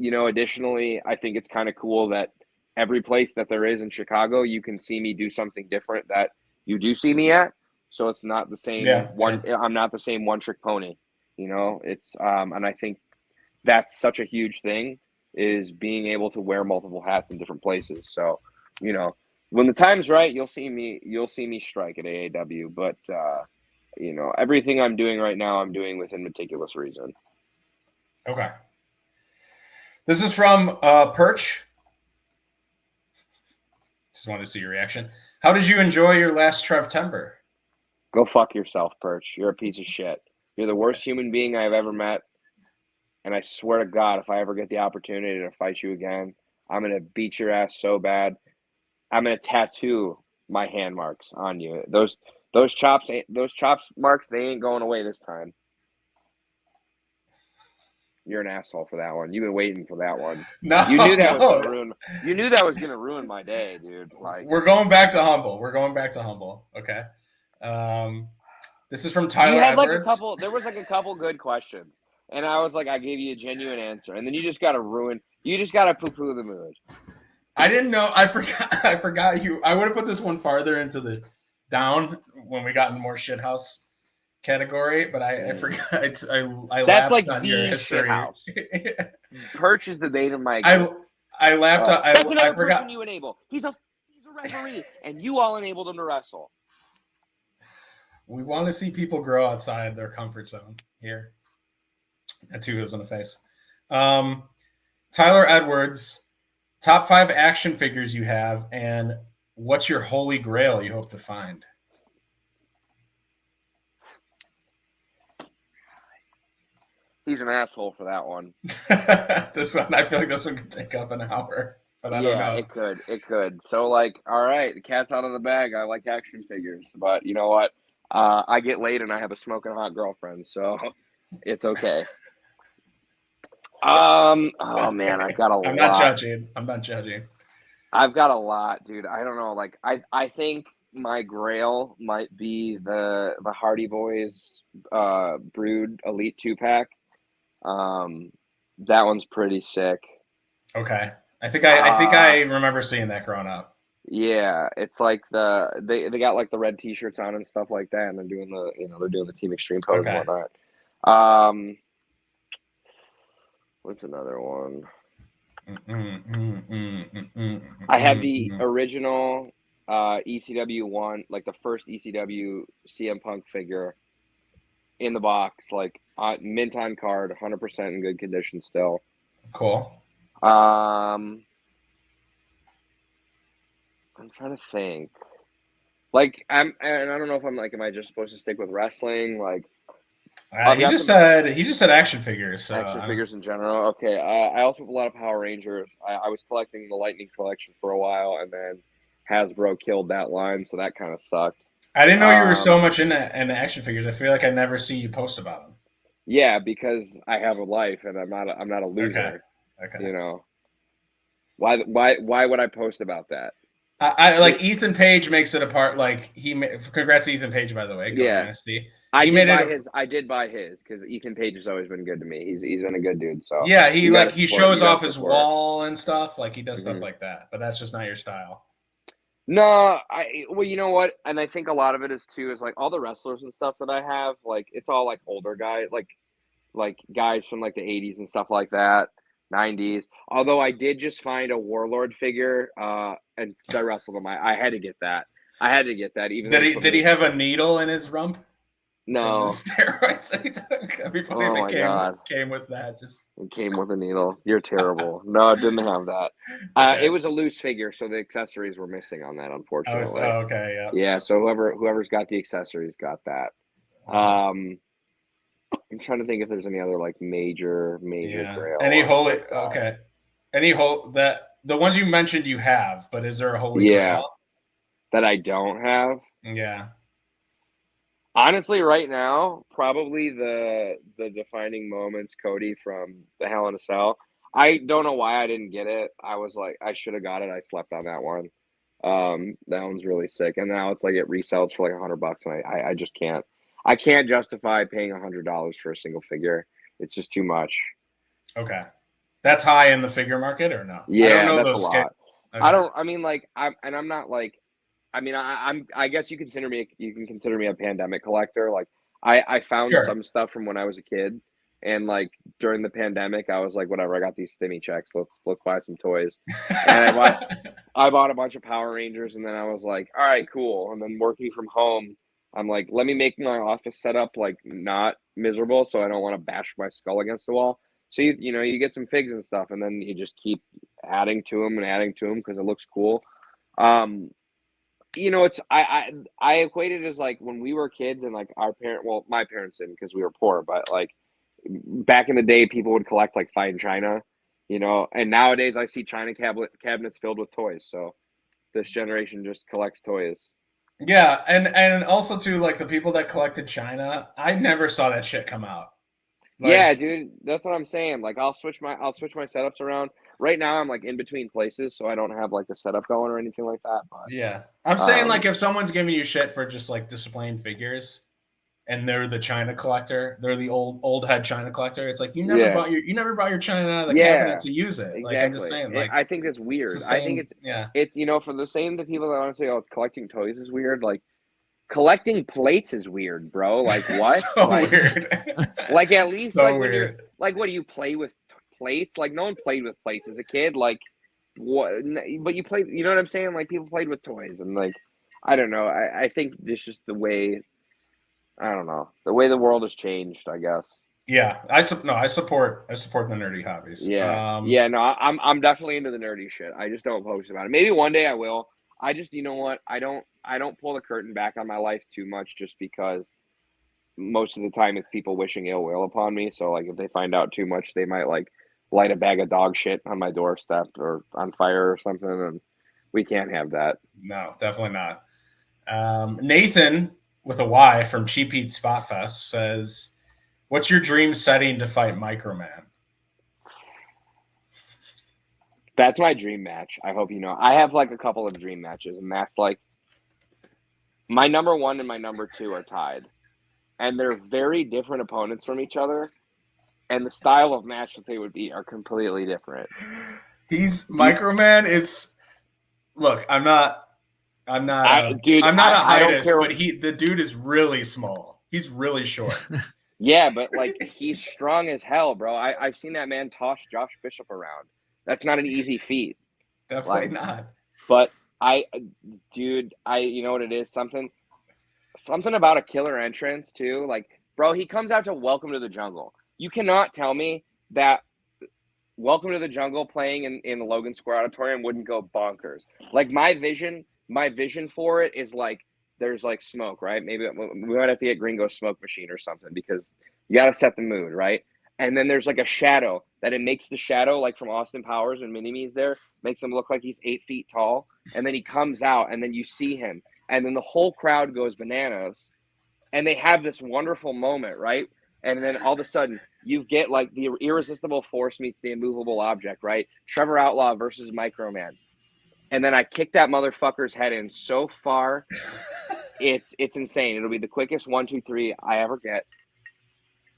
Speaker 4: You know, additionally, I think it's kind of cool that every place that there is in Chicago, you can see me do something different that you do see me at. So it's not the same one. Sure. I'm not the same one trick pony, you know, it's, and I think that's such a huge thing, is being able to wear multiple hats in different places. So, you know, when the time's right, you'll see me strike at AAW, but, you know, everything I'm doing right now, I'm doing within meticulous reason.
Speaker 3: Okay. This is from Perch. Just wanted to see your reaction. How did you enjoy your last Trevtember?
Speaker 4: Go fuck yourself, Perch. You're a piece of shit. You're the worst human being I've ever met. And I swear to God, if I ever get the opportunity to fight you again, I'm going to beat your ass so bad. I'm going to tattoo my hand marks on you. Those chops marks, they ain't going away this time. You're an asshole for that one. You've been waiting for that one.
Speaker 3: No,
Speaker 4: you knew that was gonna ruin my day, dude. Like,
Speaker 3: we're going back to humble. Okay. This is from Tyler Edwards.
Speaker 4: There was a couple good questions, and I was like, I gave you a genuine answer, and then you just got to poo-poo the mood.
Speaker 3: I didn't know. I forgot. I forgot you. I would have put this one farther into the down when we got in the more shithouse category, but I forgot. I
Speaker 4: That's
Speaker 3: lapsed
Speaker 4: like
Speaker 3: on your
Speaker 4: the shit
Speaker 3: history.
Speaker 4: house. Perch is the name of my.
Speaker 3: I lapped.
Speaker 4: That's
Speaker 3: I
Speaker 4: another
Speaker 3: forgot.
Speaker 4: person you enable. He's a referee, and you all enabled him to wrestle.
Speaker 3: We want to see people grow outside their comfort zone here. At Two Heels in the Face. Tyler Edwards, top 5 action figures you have, and what's your holy grail you hope to find?
Speaker 4: He's an asshole for that one.
Speaker 3: This one, I feel like this one could take up an hour, but I don't know.
Speaker 4: It could. So, like, all right, the cat's out of the bag. I like action figures, but you know what? I get laid and I have a smoking hot girlfriend, so it's okay. Oh man, I've got a lot.
Speaker 3: I'm not judging.
Speaker 4: I've got a lot, dude. I don't know. Like, I think my grail might be the Hardy Boys Brood Elite 2-pack. That one's pretty sick.
Speaker 3: Okay. I think I remember seeing that growing up.
Speaker 4: Yeah, it's like they got like the red t-shirts on and stuff like that, and they're doing the Team Extreme pose and whatnot. What's another one? I have the original ECW one, like the first ECW CM Punk figure in the box, like mint on card, 100% in good condition still.
Speaker 3: Cool.
Speaker 4: I'm trying to think. Like, and I don't know if I'm like, am I just supposed to stick with wrestling? Like,
Speaker 3: he just said action figures. So
Speaker 4: action figures in general. Okay. I also have a lot of Power Rangers. I was collecting the Lightning collection for a while, and then Hasbro killed that line, so that kind of sucked.
Speaker 3: I didn't know you were so much into action figures. I feel like I never see you post about them.
Speaker 4: Yeah, because I have a life, and I'm not a loser.
Speaker 3: Okay.
Speaker 4: You know. Why would I post about that?
Speaker 3: I like Ethan Page makes it a part. Like congrats to Ethan Page, by the way.
Speaker 4: I did buy his because Ethan Page has always been good to me. He's been a good dude. So
Speaker 3: yeah, he shows off his wall and stuff. Like he does stuff like that. But that's just not your style.
Speaker 4: No, well, you know what? And I think a lot of it is too is like all the wrestlers and stuff that I have. Like it's all like older guys, like guys from like the 80s and stuff like that. 90s. Although I did just find a Warlord figure, and I wrestled him. I had to get that. Even
Speaker 3: did he have a needle in his rump?
Speaker 4: No.
Speaker 3: The steroids he took. That'd be funny if it came with that.
Speaker 4: It came with a needle. You're terrible. No, it didn't have that.
Speaker 3: Okay.
Speaker 4: It was a loose figure, so the accessories were missing on that, unfortunately.
Speaker 3: Okay, yeah.
Speaker 4: Yeah, so whoever's got the accessories got that. I'm trying to think if there's any other like major grail.
Speaker 3: Any holy that the ones you mentioned you have, but is there a holy grail
Speaker 4: that I don't have?
Speaker 3: Yeah.
Speaker 4: Honestly, right now, probably the defining moments, Cody from the Hell in a Cell. I don't know why I didn't get it. I was like, I should have got it. I slept on that one. That one's really sick. And now it's like it resells for like $100, and I just can't. I can't justify paying $100 for a single figure. It's just too much.
Speaker 3: Okay, that's high in the figure market, or no?
Speaker 4: Yeah,
Speaker 3: I don't know
Speaker 4: that's
Speaker 3: those
Speaker 4: a lot.
Speaker 3: Okay.
Speaker 4: I don't. I mean, like, I'm not like. I mean, I guess you can consider me a pandemic collector. Like, I found some stuff from when I was a kid, and like during the pandemic, I was like, whatever. I got these stimmy checks. Let's buy some toys. And I bought a bunch of Power Rangers, and then I was like, all right, cool. And then working from home, I'm like, let me make my office setup like not miserable, so I don't want to bash my skull against the wall. So you get some figs and stuff, and then you just keep adding to them because it looks cool. It's I equate it as like when we were kids and like my parents didn't because we were poor, but like back in the day, people would collect like fine china, and nowadays I see china cabinets filled with toys. So this generation just collects toys.
Speaker 3: Yeah, and also too, like the people that collected china, I never saw that shit come out.
Speaker 4: Like, yeah, dude, that's what I'm saying. Like I'll switch my setups around. Right now I'm like in between places, so I don't have like a setup going or anything like that. But
Speaker 3: yeah, I'm saying like if someone's giving you shit for just like displaying figures, and they're the china collector. They're the old head china collector. It's like you never brought your china out of the cabinet to use it.
Speaker 4: Exactly.
Speaker 3: Like I'm just saying, like
Speaker 4: I think it's weird. I think it's for the same the people that want to say, oh, collecting toys is weird. Like collecting plates is weird, bro. Like what?
Speaker 3: So weird.
Speaker 4: Like at least
Speaker 3: so
Speaker 4: like when
Speaker 3: weird.
Speaker 4: you're like, what do you play with plates? Like no one played with plates as a kid. Like what? But you played. You know what I'm saying? Like people played with toys, and like I don't know. I think it's just the way. I don't know, the way the world has changed, I guess.
Speaker 3: Yeah, I support the nerdy hobbies.
Speaker 4: Yeah, no, I'm definitely into the nerdy shit. I just don't post about it. Maybe one day I will. I just, you know what? I don't pull the curtain back on my life too much, just because most of the time it's people wishing ill will upon me. So like, if they find out too much, they might like light a bag of dog shit on my doorstep or on fire or something, and we can't have that.
Speaker 3: No, definitely not. Nathan with a Y from Cheap Heat Spot Fest says, "What's your dream setting to fight Microman?"
Speaker 4: That's my dream match. I hope you know. I have like a couple of dream matches, and that's like my number 1 and my number 2 are tied, and they're very different opponents from each other, and the style of match that they would be are completely different.
Speaker 3: Microman is. Look, I'm not a heightus, but the dude is really small. He's really short.
Speaker 4: Yeah, but like he's strong as hell, bro. I've seen that man toss Josh Bishop around. That's not an easy feat.
Speaker 3: Definitely not.
Speaker 4: But you know what it is? Something about a killer entrance too. Like, bro, he comes out to Welcome to the Jungle. You cannot tell me that Welcome to the Jungle playing in the Logan Square Auditorium wouldn't go bonkers. Like my vision for it is like there's like smoke, right? Maybe we might have to get Gringo's smoke machine or something, because you got to set the mood, right? And then there's like a shadow that it makes the shadow, like from Austin Powers when Mini-Me's there, makes him look like he's 8 feet tall. And then he comes out and then you see him. And then the whole crowd goes bananas. And they have this wonderful moment, right? And then all of a sudden, you get like the irresistible force meets the immovable object, right? Trevor Outlaw versus Microman. And then I kick that motherfucker's head in so far, it's insane. It'll be the quickest 1, 2, 3 I ever get.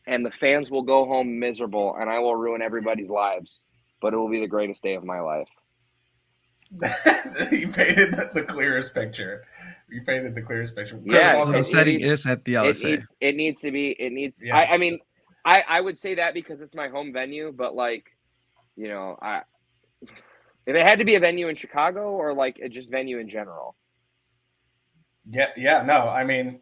Speaker 4: And the fans will go home miserable, and I will ruin everybody's lives. But it will be the greatest day of my life.
Speaker 3: You painted the clearest picture.
Speaker 4: Yeah,
Speaker 1: so the setting is at the LSA.
Speaker 4: It needs to be. Yes. I mean, I would say that because it's my home venue, but like, you know, if it had to be a venue in Chicago or like just venue in general.
Speaker 3: Yeah, no, I mean,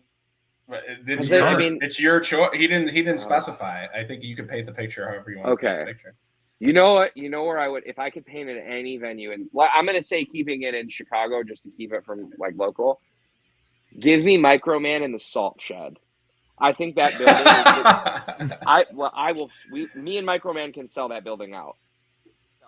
Speaker 3: it's your choice. He didn't specify. I think you could paint the picture however you want.
Speaker 4: Okay.
Speaker 3: To paint the picture.
Speaker 4: You know what? You know where I would, if I could paint it at any venue, and I'm going to say keeping it in Chicago just to keep it from like local. Give me Microman in the Salt Shed. I think that building. Me and Microman can sell that building out.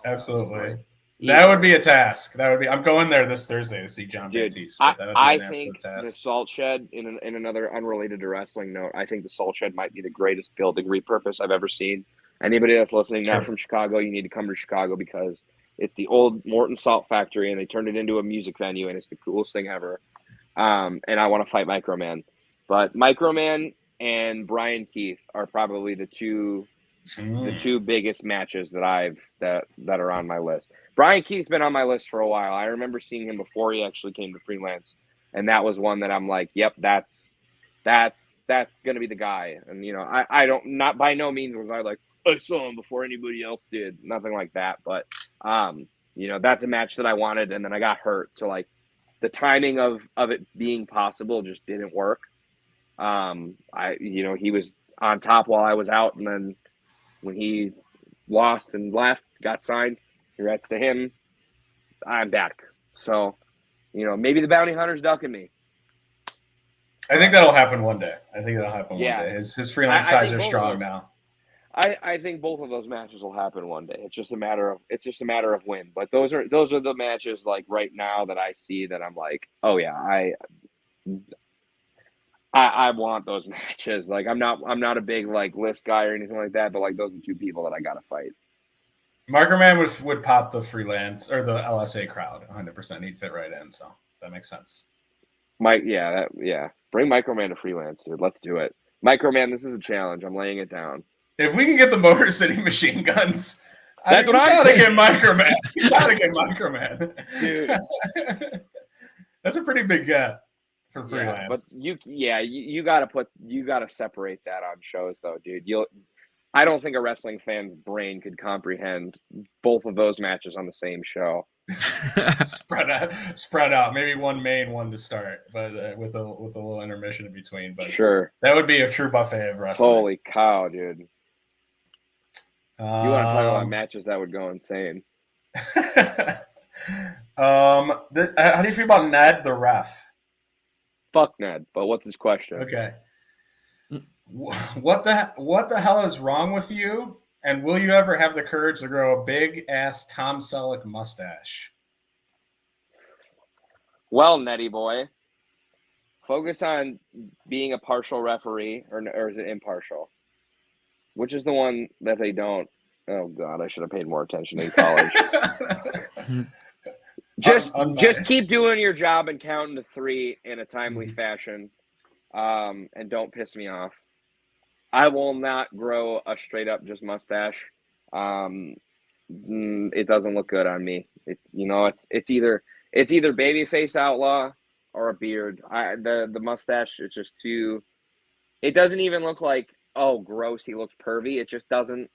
Speaker 3: Absolutely. That would be a task. I'm going there this Thursday to see John Baptiste.
Speaker 4: I think the Salt Shed, in another unrelated to wrestling note, I think the Salt Shed might be the greatest building repurpose I've ever seen. Anybody that's listening not from Chicago, you need to come to Chicago because it's the old Morton Salt Factory, and they turned it into a music venue, and it's the coolest thing ever. And I want to fight Microman. But Microman and Brian Keith are probably the two biggest matches that are on my list. Brian Keith's been on my list for a while. I remember seeing him before he actually came to Freelance, and that was one that I'm like, yep, that's gonna be the guy. And you know, I don't, not by no means was I like, I saw him before anybody else did, nothing like that. But you know, that's a match that I wanted, and then I got hurt, so like the timing of it being possible just didn't work. He was on top while I was out, and then when he lost and left, got signed, congrats to him, I'm back. So, you know, maybe the bounty hunter's ducking me.
Speaker 3: I think that'll happen one day. One day. His freelance ties are strong now.
Speaker 4: I think both of those matches will happen one day. It's just a matter of when. But those are the matches like right now that I see that I'm like, oh yeah, I want those matches. Like I'm not a big like list guy or anything like that, but like those are two people that I gotta fight.
Speaker 3: Microman would pop the freelance or the LSA crowd 100%. He'd fit right in, so that makes sense.
Speaker 4: Bring Microman to Freelance, dude. Let's do it. Microman, this is a challenge. I'm laying it down.
Speaker 3: If we can get the Motor City Machine Guns,
Speaker 4: That's what I'm
Speaker 3: gotta
Speaker 4: saying.
Speaker 3: get Microman. You gotta get Microman.
Speaker 4: Dude.
Speaker 3: That's a pretty big get for
Speaker 4: Yeah, but
Speaker 3: freelance.
Speaker 4: you gotta separate that on shows though, dude. I don't think a wrestling fan's brain could comprehend both of those matches on the same show.
Speaker 3: spread out. Maybe one main, one to start, but with a little intermission in between. But
Speaker 4: sure,
Speaker 3: that would be a true buffet of wrestling.
Speaker 4: Holy cow, dude! You want to talk about matches that would go insane?
Speaker 3: How do you feel about Ned the ref?
Speaker 4: Fuck Ned, but what's his question?
Speaker 3: Okay. What the hell is wrong with you? And will you ever have the courage to grow a big ass Tom Selleck mustache?
Speaker 4: Well, Netty boy, focus on being a partial referee, or is it impartial? Which is the one that they don't? Oh God, I should have paid more attention in college. Just keep doing your job and counting to 3 in a timely fashion, and don't piss me off. I will not grow a straight up just mustache. It doesn't look good on me. It's either babyface outlaw or a beard. The mustache is just too. It doesn't even look like, oh gross, he looks pervy. It just doesn't.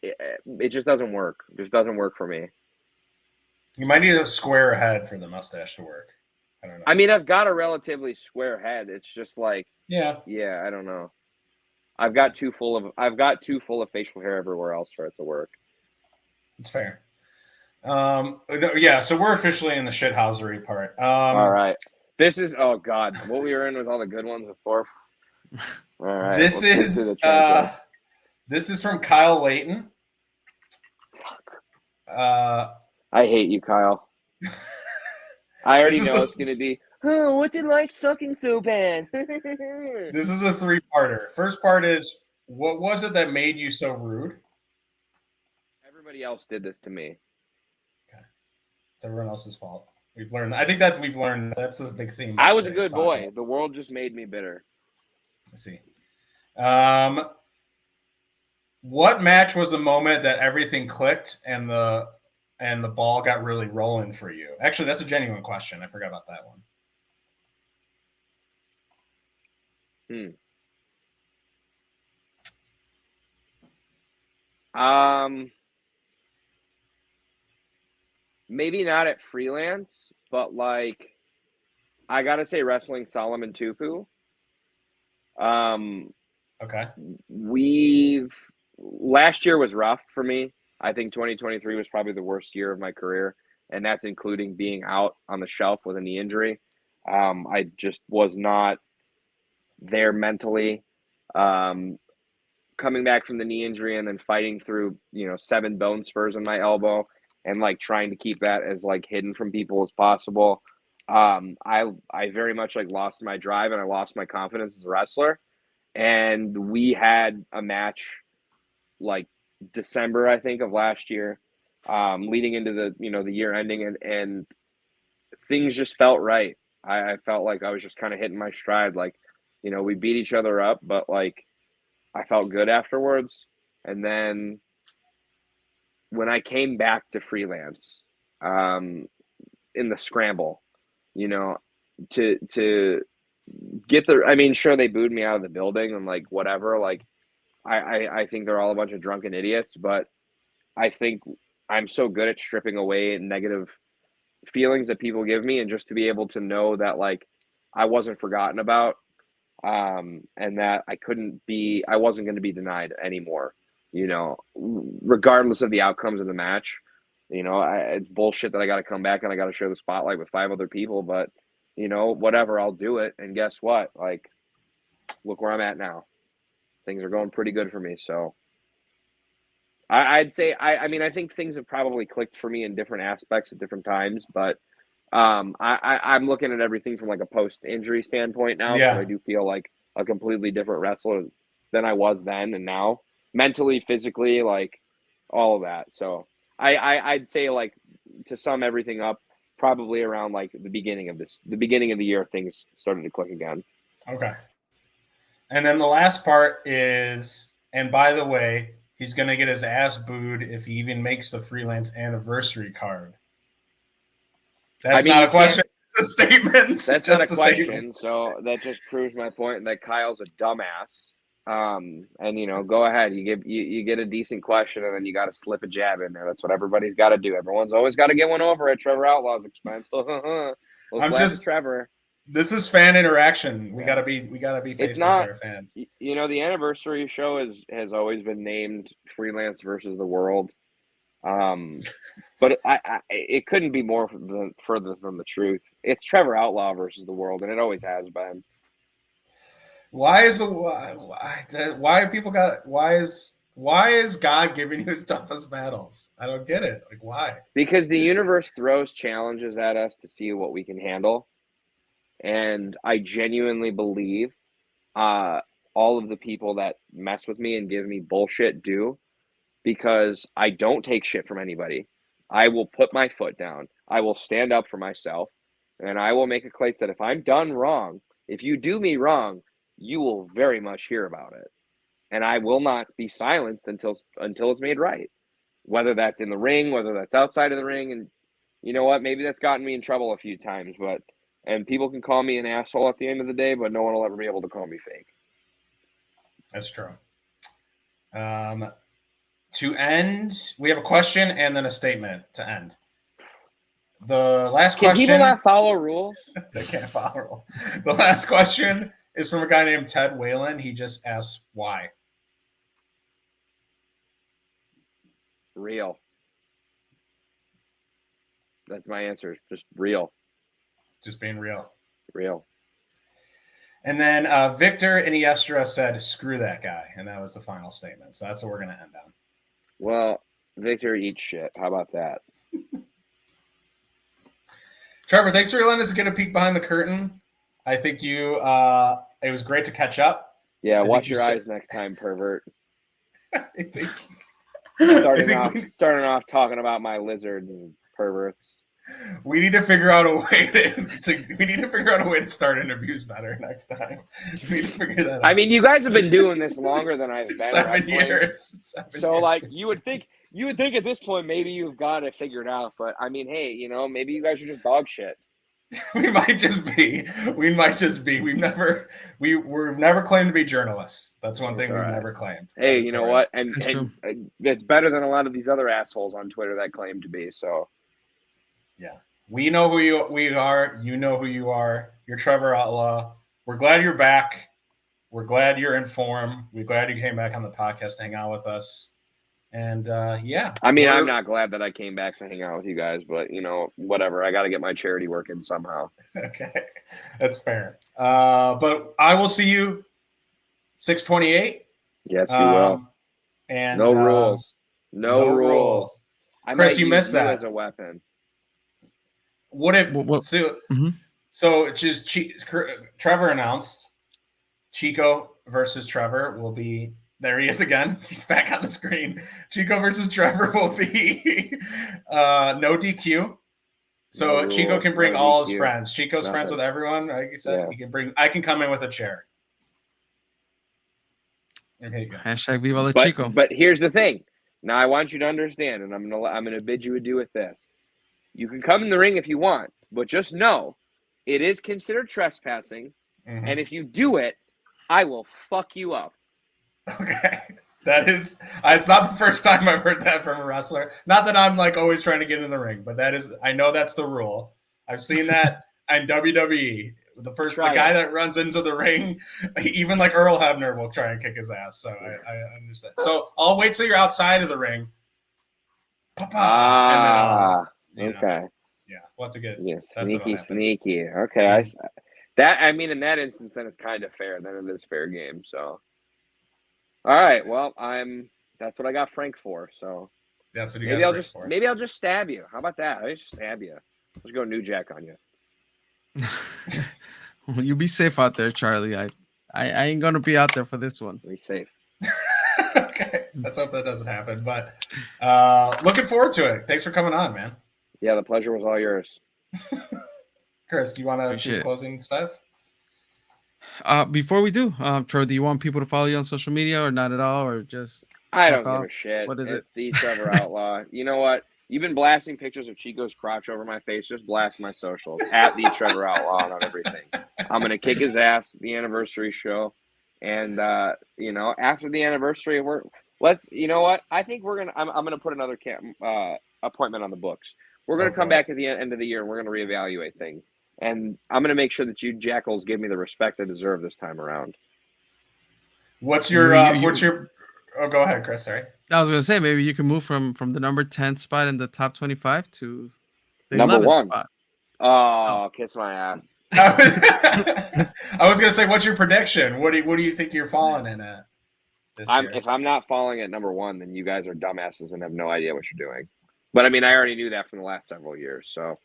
Speaker 4: It just doesn't work. It just doesn't work for me.
Speaker 3: You might need a square head for the mustache to work. I don't know.
Speaker 4: I mean, I've got a relatively square head. It's just like,
Speaker 3: yeah,
Speaker 4: I don't know. I've got too full of facial hair everywhere else for it to work.
Speaker 3: It's fair. Yeah, so we're officially in the shithousery part.
Speaker 4: All right. This is, oh God, what we were in with all the good ones before. All right.
Speaker 3: This is from Kyle Layton.
Speaker 4: I hate you, Kyle. I already know it's going to be, oh, what's it like sucking so bad?
Speaker 3: This is a 3-parter. First part is, what was it that made you so rude?
Speaker 4: Everybody else did this to me.
Speaker 3: Okay. It's everyone else's fault. We've learned that's the big theme.
Speaker 4: I was a good boy. The world just made me bitter.
Speaker 3: Let's see. What match was the moment that everything clicked and the ball got really rolling for you? Actually, that's a genuine question. I forgot about that one.
Speaker 4: Maybe not at Freelance, but like, I gotta say, wrestling Solomon Tupu.
Speaker 3: Okay.
Speaker 4: Last year was rough for me. I think 2023 was probably the worst year of my career, and that's including being out on the shelf with a knee injury. I just was not there mentally. Coming back from the knee injury and then fighting through, 7 bone spurs in my elbow and like trying to keep that as like hidden from people as possible. I very much like lost my drive and I lost my confidence as a wrestler. And we had a match like December, I think, of last year, leading into the year ending, and things just felt right. I felt like I was just kind of hitting my stride. Like, we beat each other up, but like I felt good afterwards. And then when I came back to Freelance, in the scramble, to get sure, they booed me out of the building and like whatever. Like, I think they're all a bunch of drunken idiots, but I think I'm so good at stripping away negative feelings that people give me, and just to be able to know that like I wasn't forgotten about, and that I wasn't going to be denied anymore, regardless of the outcomes of the match. It's bullshit that I got to come back and I got to share the spotlight with 5 other people, but whatever, I'll do it. And guess what? Like, look where I'm at now. Things are going pretty good for me. So I'd say, I think things have probably clicked for me in different aspects at different times, but I'm looking at everything from like a post-injury standpoint now.
Speaker 3: Yeah.
Speaker 4: So I do feel like a completely different wrestler than I was then and now, mentally, physically, like all of that. So I'd say, like, to sum everything up, probably around like the beginning of the year, things started to click again.
Speaker 3: Okay. And then the last part is, and by the way, he's going to get his ass booed if he even makes the freelance anniversary card. That's not a question. It's a statement.
Speaker 4: That's not a question. So that just proves my point that Kyle's a dumbass. And go ahead. You get a decent question, and then you got to slip a jab in there. That's what everybody's got to do. Everyone's always got to get one over at Trevor Outlaw's expense.
Speaker 3: I'm just
Speaker 4: Trevor.
Speaker 3: This is fan interaction. We gotta be faithful to our fans.
Speaker 4: The anniversary show has always been named Freelance versus the World. But it couldn't be more further from the truth. It's Trevor Outlaw versus the World, and it always has been. Why is
Speaker 3: God giving you his toughest battles? I don't get it. Like, why?
Speaker 4: Because the universe throws challenges at us to see what we can handle. And I genuinely believe all of the people that mess with me and give me bullshit do, because I don't take shit from anybody. I will put my foot down. I will stand up for myself, and I will make a case that if I'm done wrong, if you do me wrong, you will very much hear about it. And I will not be silenced until it's made right, whether that's in the ring, whether that's outside of the ring. And you know what? Maybe that's gotten me in trouble a few times, and people can call me an asshole at the end of the day, but no one will ever be able to call me fake.
Speaker 3: That's true. To end, we have a question and then a statement to end. The last question.
Speaker 4: Can people not follow rules?
Speaker 3: They can't follow rules. The last question is from a guy named Ted Whalen. He just asks why.
Speaker 4: Real. That's my answer. Just real.
Speaker 3: Just being real.
Speaker 4: Real.
Speaker 3: And then Victor Iniestra said, screw that guy. And that was the final statement. So that's what we're going to end on.
Speaker 4: Well, Victor eats shit. How about that?
Speaker 3: Trevor, thanks for letting us get a peek behind the curtain. I think it was great to catch up.
Speaker 4: Yeah, watch your eyes next time, pervert. Starting off talking about my lizard and perverts.
Speaker 3: We need to figure out a way to start interviews better next time. We need to figure that out.
Speaker 4: I mean, you guys have been doing this longer than I've been.
Speaker 3: 7 years.
Speaker 4: So, like, you would think at this point maybe you've got it figured out. But I mean, hey, maybe you guys are just dog shit.
Speaker 3: We might just be. We've never claimed to be journalists. That's one thing we've never claimed.
Speaker 4: Hey, you know what? And it's better than a lot of these other assholes on Twitter that claim to be. So.
Speaker 3: Yeah, we know who we are. You know who you are. You're Trevor Outlaw. We're glad you're back. We're glad you're in form. We're glad you came back on the podcast to hang out with us. And yeah.
Speaker 4: I mean, I'm not glad that I came back to hang out with you guys, but whatever. I got to get my charity working somehow.
Speaker 3: Okay, that's fair. But I will see you 6/28.
Speaker 4: Yes, you will.
Speaker 3: And
Speaker 4: no rules. No rules.
Speaker 3: Chris, you missed that
Speaker 4: as a weapon.
Speaker 3: What if so just Trevor announced Chico versus Trevor will be there. He is again. He's back on the screen. Chico versus Trevor will be no DQ. So Chico can bring all his friends. Chico's friends with everyone. Like you said, he can bring. I can come in with a chair. Okay,
Speaker 1: Hashtag Viva la Chico.
Speaker 4: But here's the thing. Now I want you to understand, and I'm gonna bid you adieu with this. You can come in the ring if you want, but just know it is considered trespassing. Mm-hmm. And if you do it, I will fuck you up.
Speaker 3: Okay. That is, it's not the first time I've heard that from a wrestler. Not that I'm like always trying to get in the ring, but I know that's the rule. I've seen that in WWE. The guy that runs into the ring, even like Earl Hebner will try and kick his ass. So I understand. So I'll wait till you're outside of the ring.
Speaker 4: Okay.
Speaker 3: Yeah, we'll have to get
Speaker 4: sneaky. Okay, in that instance, then it's kind of fair. Then it is fair game. So, all right. Well, that's what I got Frank for. So
Speaker 3: that's what
Speaker 4: maybe I'll just stab you. How about that? I just stab you. Let's go New Jack on you.
Speaker 1: Well, you be safe out there, Charlie. I ain't gonna be out there for this one.
Speaker 4: Be safe.
Speaker 3: Okay, let's hope that doesn't happen. But looking forward to it. Thanks for coming on, man.
Speaker 4: Yeah, the pleasure was all yours.
Speaker 3: Chris, do you want to do closing stuff?
Speaker 1: Before we do, Trevor, do you want people to follow you on social media or not at all, or just
Speaker 4: I
Speaker 1: fuck
Speaker 4: don't give
Speaker 1: off?
Speaker 4: a shit.
Speaker 1: What is it?
Speaker 4: It's the Trevor Outlaw. You know what? You've been blasting pictures of Chico's crotch over my face. Just blast my socials at the Trevor Outlaw on everything. I'm gonna kick his ass at the anniversary show, and after the anniversary, you know what? I think I'm gonna put another appointment on the books. We're gonna come back at the end of the year and we're gonna reevaluate things. And I'm gonna make sure that you jackals give me the respect I deserve this time around.
Speaker 3: What's your Oh, go ahead, Chris. Sorry.
Speaker 1: I was gonna say maybe you can move from the number 10 spot in the top 25 to the
Speaker 4: Number
Speaker 1: 11th
Speaker 4: one.
Speaker 1: spot.
Speaker 4: Oh, kiss my ass.
Speaker 3: I was gonna say, what's your prediction? What do you think you're falling in at this year?
Speaker 4: If I'm not falling at number one, then you guys are dumbasses and have no idea what you're doing. But I mean, I already knew that from the last several years. So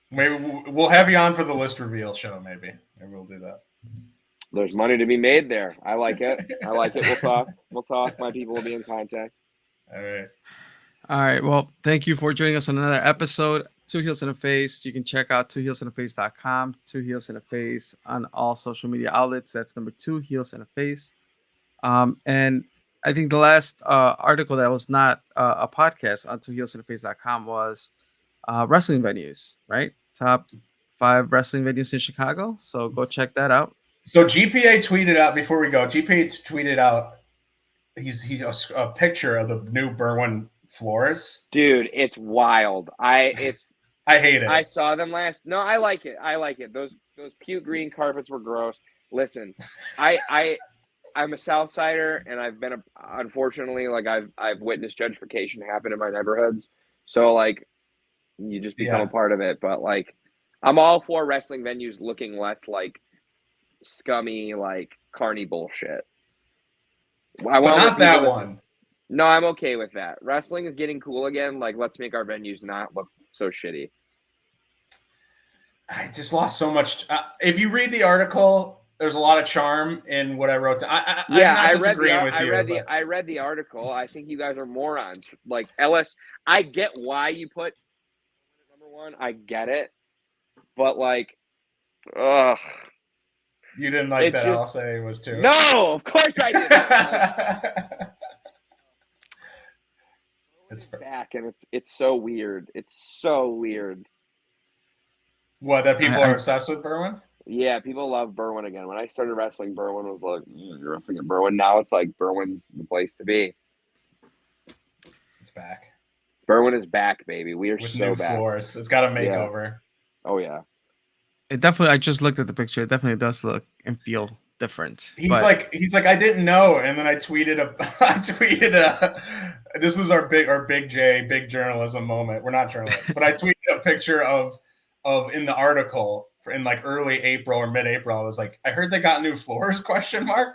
Speaker 3: maybe we'll have you on for the list reveal show. Maybe we'll do that.
Speaker 4: There's money to be made there. I like it. We'll talk. My people will be in contact.
Speaker 3: All
Speaker 1: right. Well, thank you for joining us on another episode. Two Heels in a Face. You can check out twoheelsintheface.com, Two Heels in a Face on all social media outlets. That's number 2 Heels in a Face. And I think the last article that was not a podcast on twoheelsintheface.com was wrestling venues, right? Top 5 wrestling venues in Chicago. So go check that out.
Speaker 3: So GPA tweeted out before we go. GPA tweeted out he's a picture of the new Berwyn floors.
Speaker 4: Dude, it's wild. I
Speaker 3: hate it.
Speaker 4: I saw them last. No, I like it. Those puke green carpets were gross. Listen, I'm a South Sider, and I've been unfortunately, like I've witnessed gentrification happen in my neighborhoods. So like, you just become a part of it. But like, I'm all for wrestling venues looking less like scummy, like carny bullshit.
Speaker 3: But not that one.
Speaker 4: No, I'm okay with that. Wrestling is getting cool again. Like, let's make our venues not look so shitty.
Speaker 3: I just lost so much. If you read the article, there's a lot of charm in what I wrote. I
Speaker 4: read the article. I think you guys are morons. Like Ellis, I get why you put number one. I get it, but like, ugh.
Speaker 3: You didn't like that LSA was too.
Speaker 4: No, of course I didn't. It's back, and it's so weird. It's so weird.
Speaker 3: What, that people are obsessed with Berwyn?
Speaker 4: Yeah, people love Berwyn again. When I started wrestling, Berwyn was like, you're wrestling at Berwyn. Now it's like Berwyn's the place to be.
Speaker 3: It's back.
Speaker 4: Berwyn is back, baby. We are
Speaker 3: with
Speaker 4: so
Speaker 3: new
Speaker 4: back.
Speaker 3: Floors. It's got a makeover.
Speaker 4: Yeah. Oh yeah.
Speaker 1: It definitely. I just looked at the picture. It definitely does look and feel different.
Speaker 3: He's like, I didn't know, and then I tweeted this was our big journalism moment. We're not journalists, but I tweeted a picture of in the article in like early April or mid-April. I was like, I heard they got new floors? ?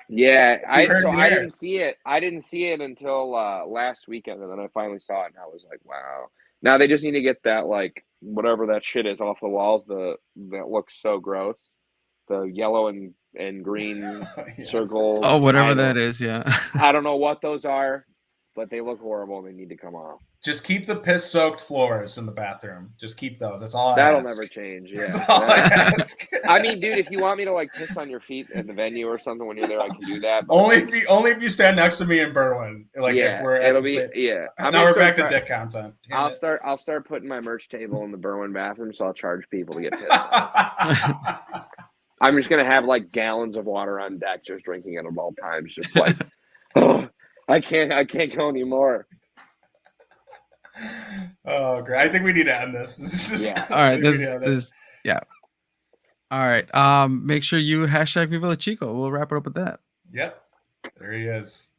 Speaker 4: Yeah, I didn't see it. I didn't see it until last weekend, and then I finally saw it, and I was like, wow. Now they just need to get that, like, whatever that shit is off the walls. That looks so gross. The yellow and green circle.
Speaker 1: Oh, whatever that is, yeah.
Speaker 4: I don't know what those are, but they look horrible and they need to come off.
Speaker 3: Just keep the piss-soaked floors in the bathroom. Just keep those. That's all
Speaker 4: That'll never change, yeah.
Speaker 3: That's all I ask.
Speaker 4: I mean, dude, if you want me to, like, piss on your feet at the venue or something when you're there, I can do that.
Speaker 3: Only if you stand next to me in Berwyn. Like,
Speaker 4: yeah,
Speaker 3: if we're now we're back to dick content.
Speaker 4: I'll start putting my merch table in the Berwyn bathroom, so I'll charge people to get pissed. I'm just gonna have like gallons of water on deck, just drinking it at all times, just like, oh, I can't go anymore.
Speaker 3: Oh, great! I think we need to end this.
Speaker 1: All right. Yeah. All right. Make sure you hashtag Viva La Chico. We'll wrap it up with that.
Speaker 3: Yep. There he is.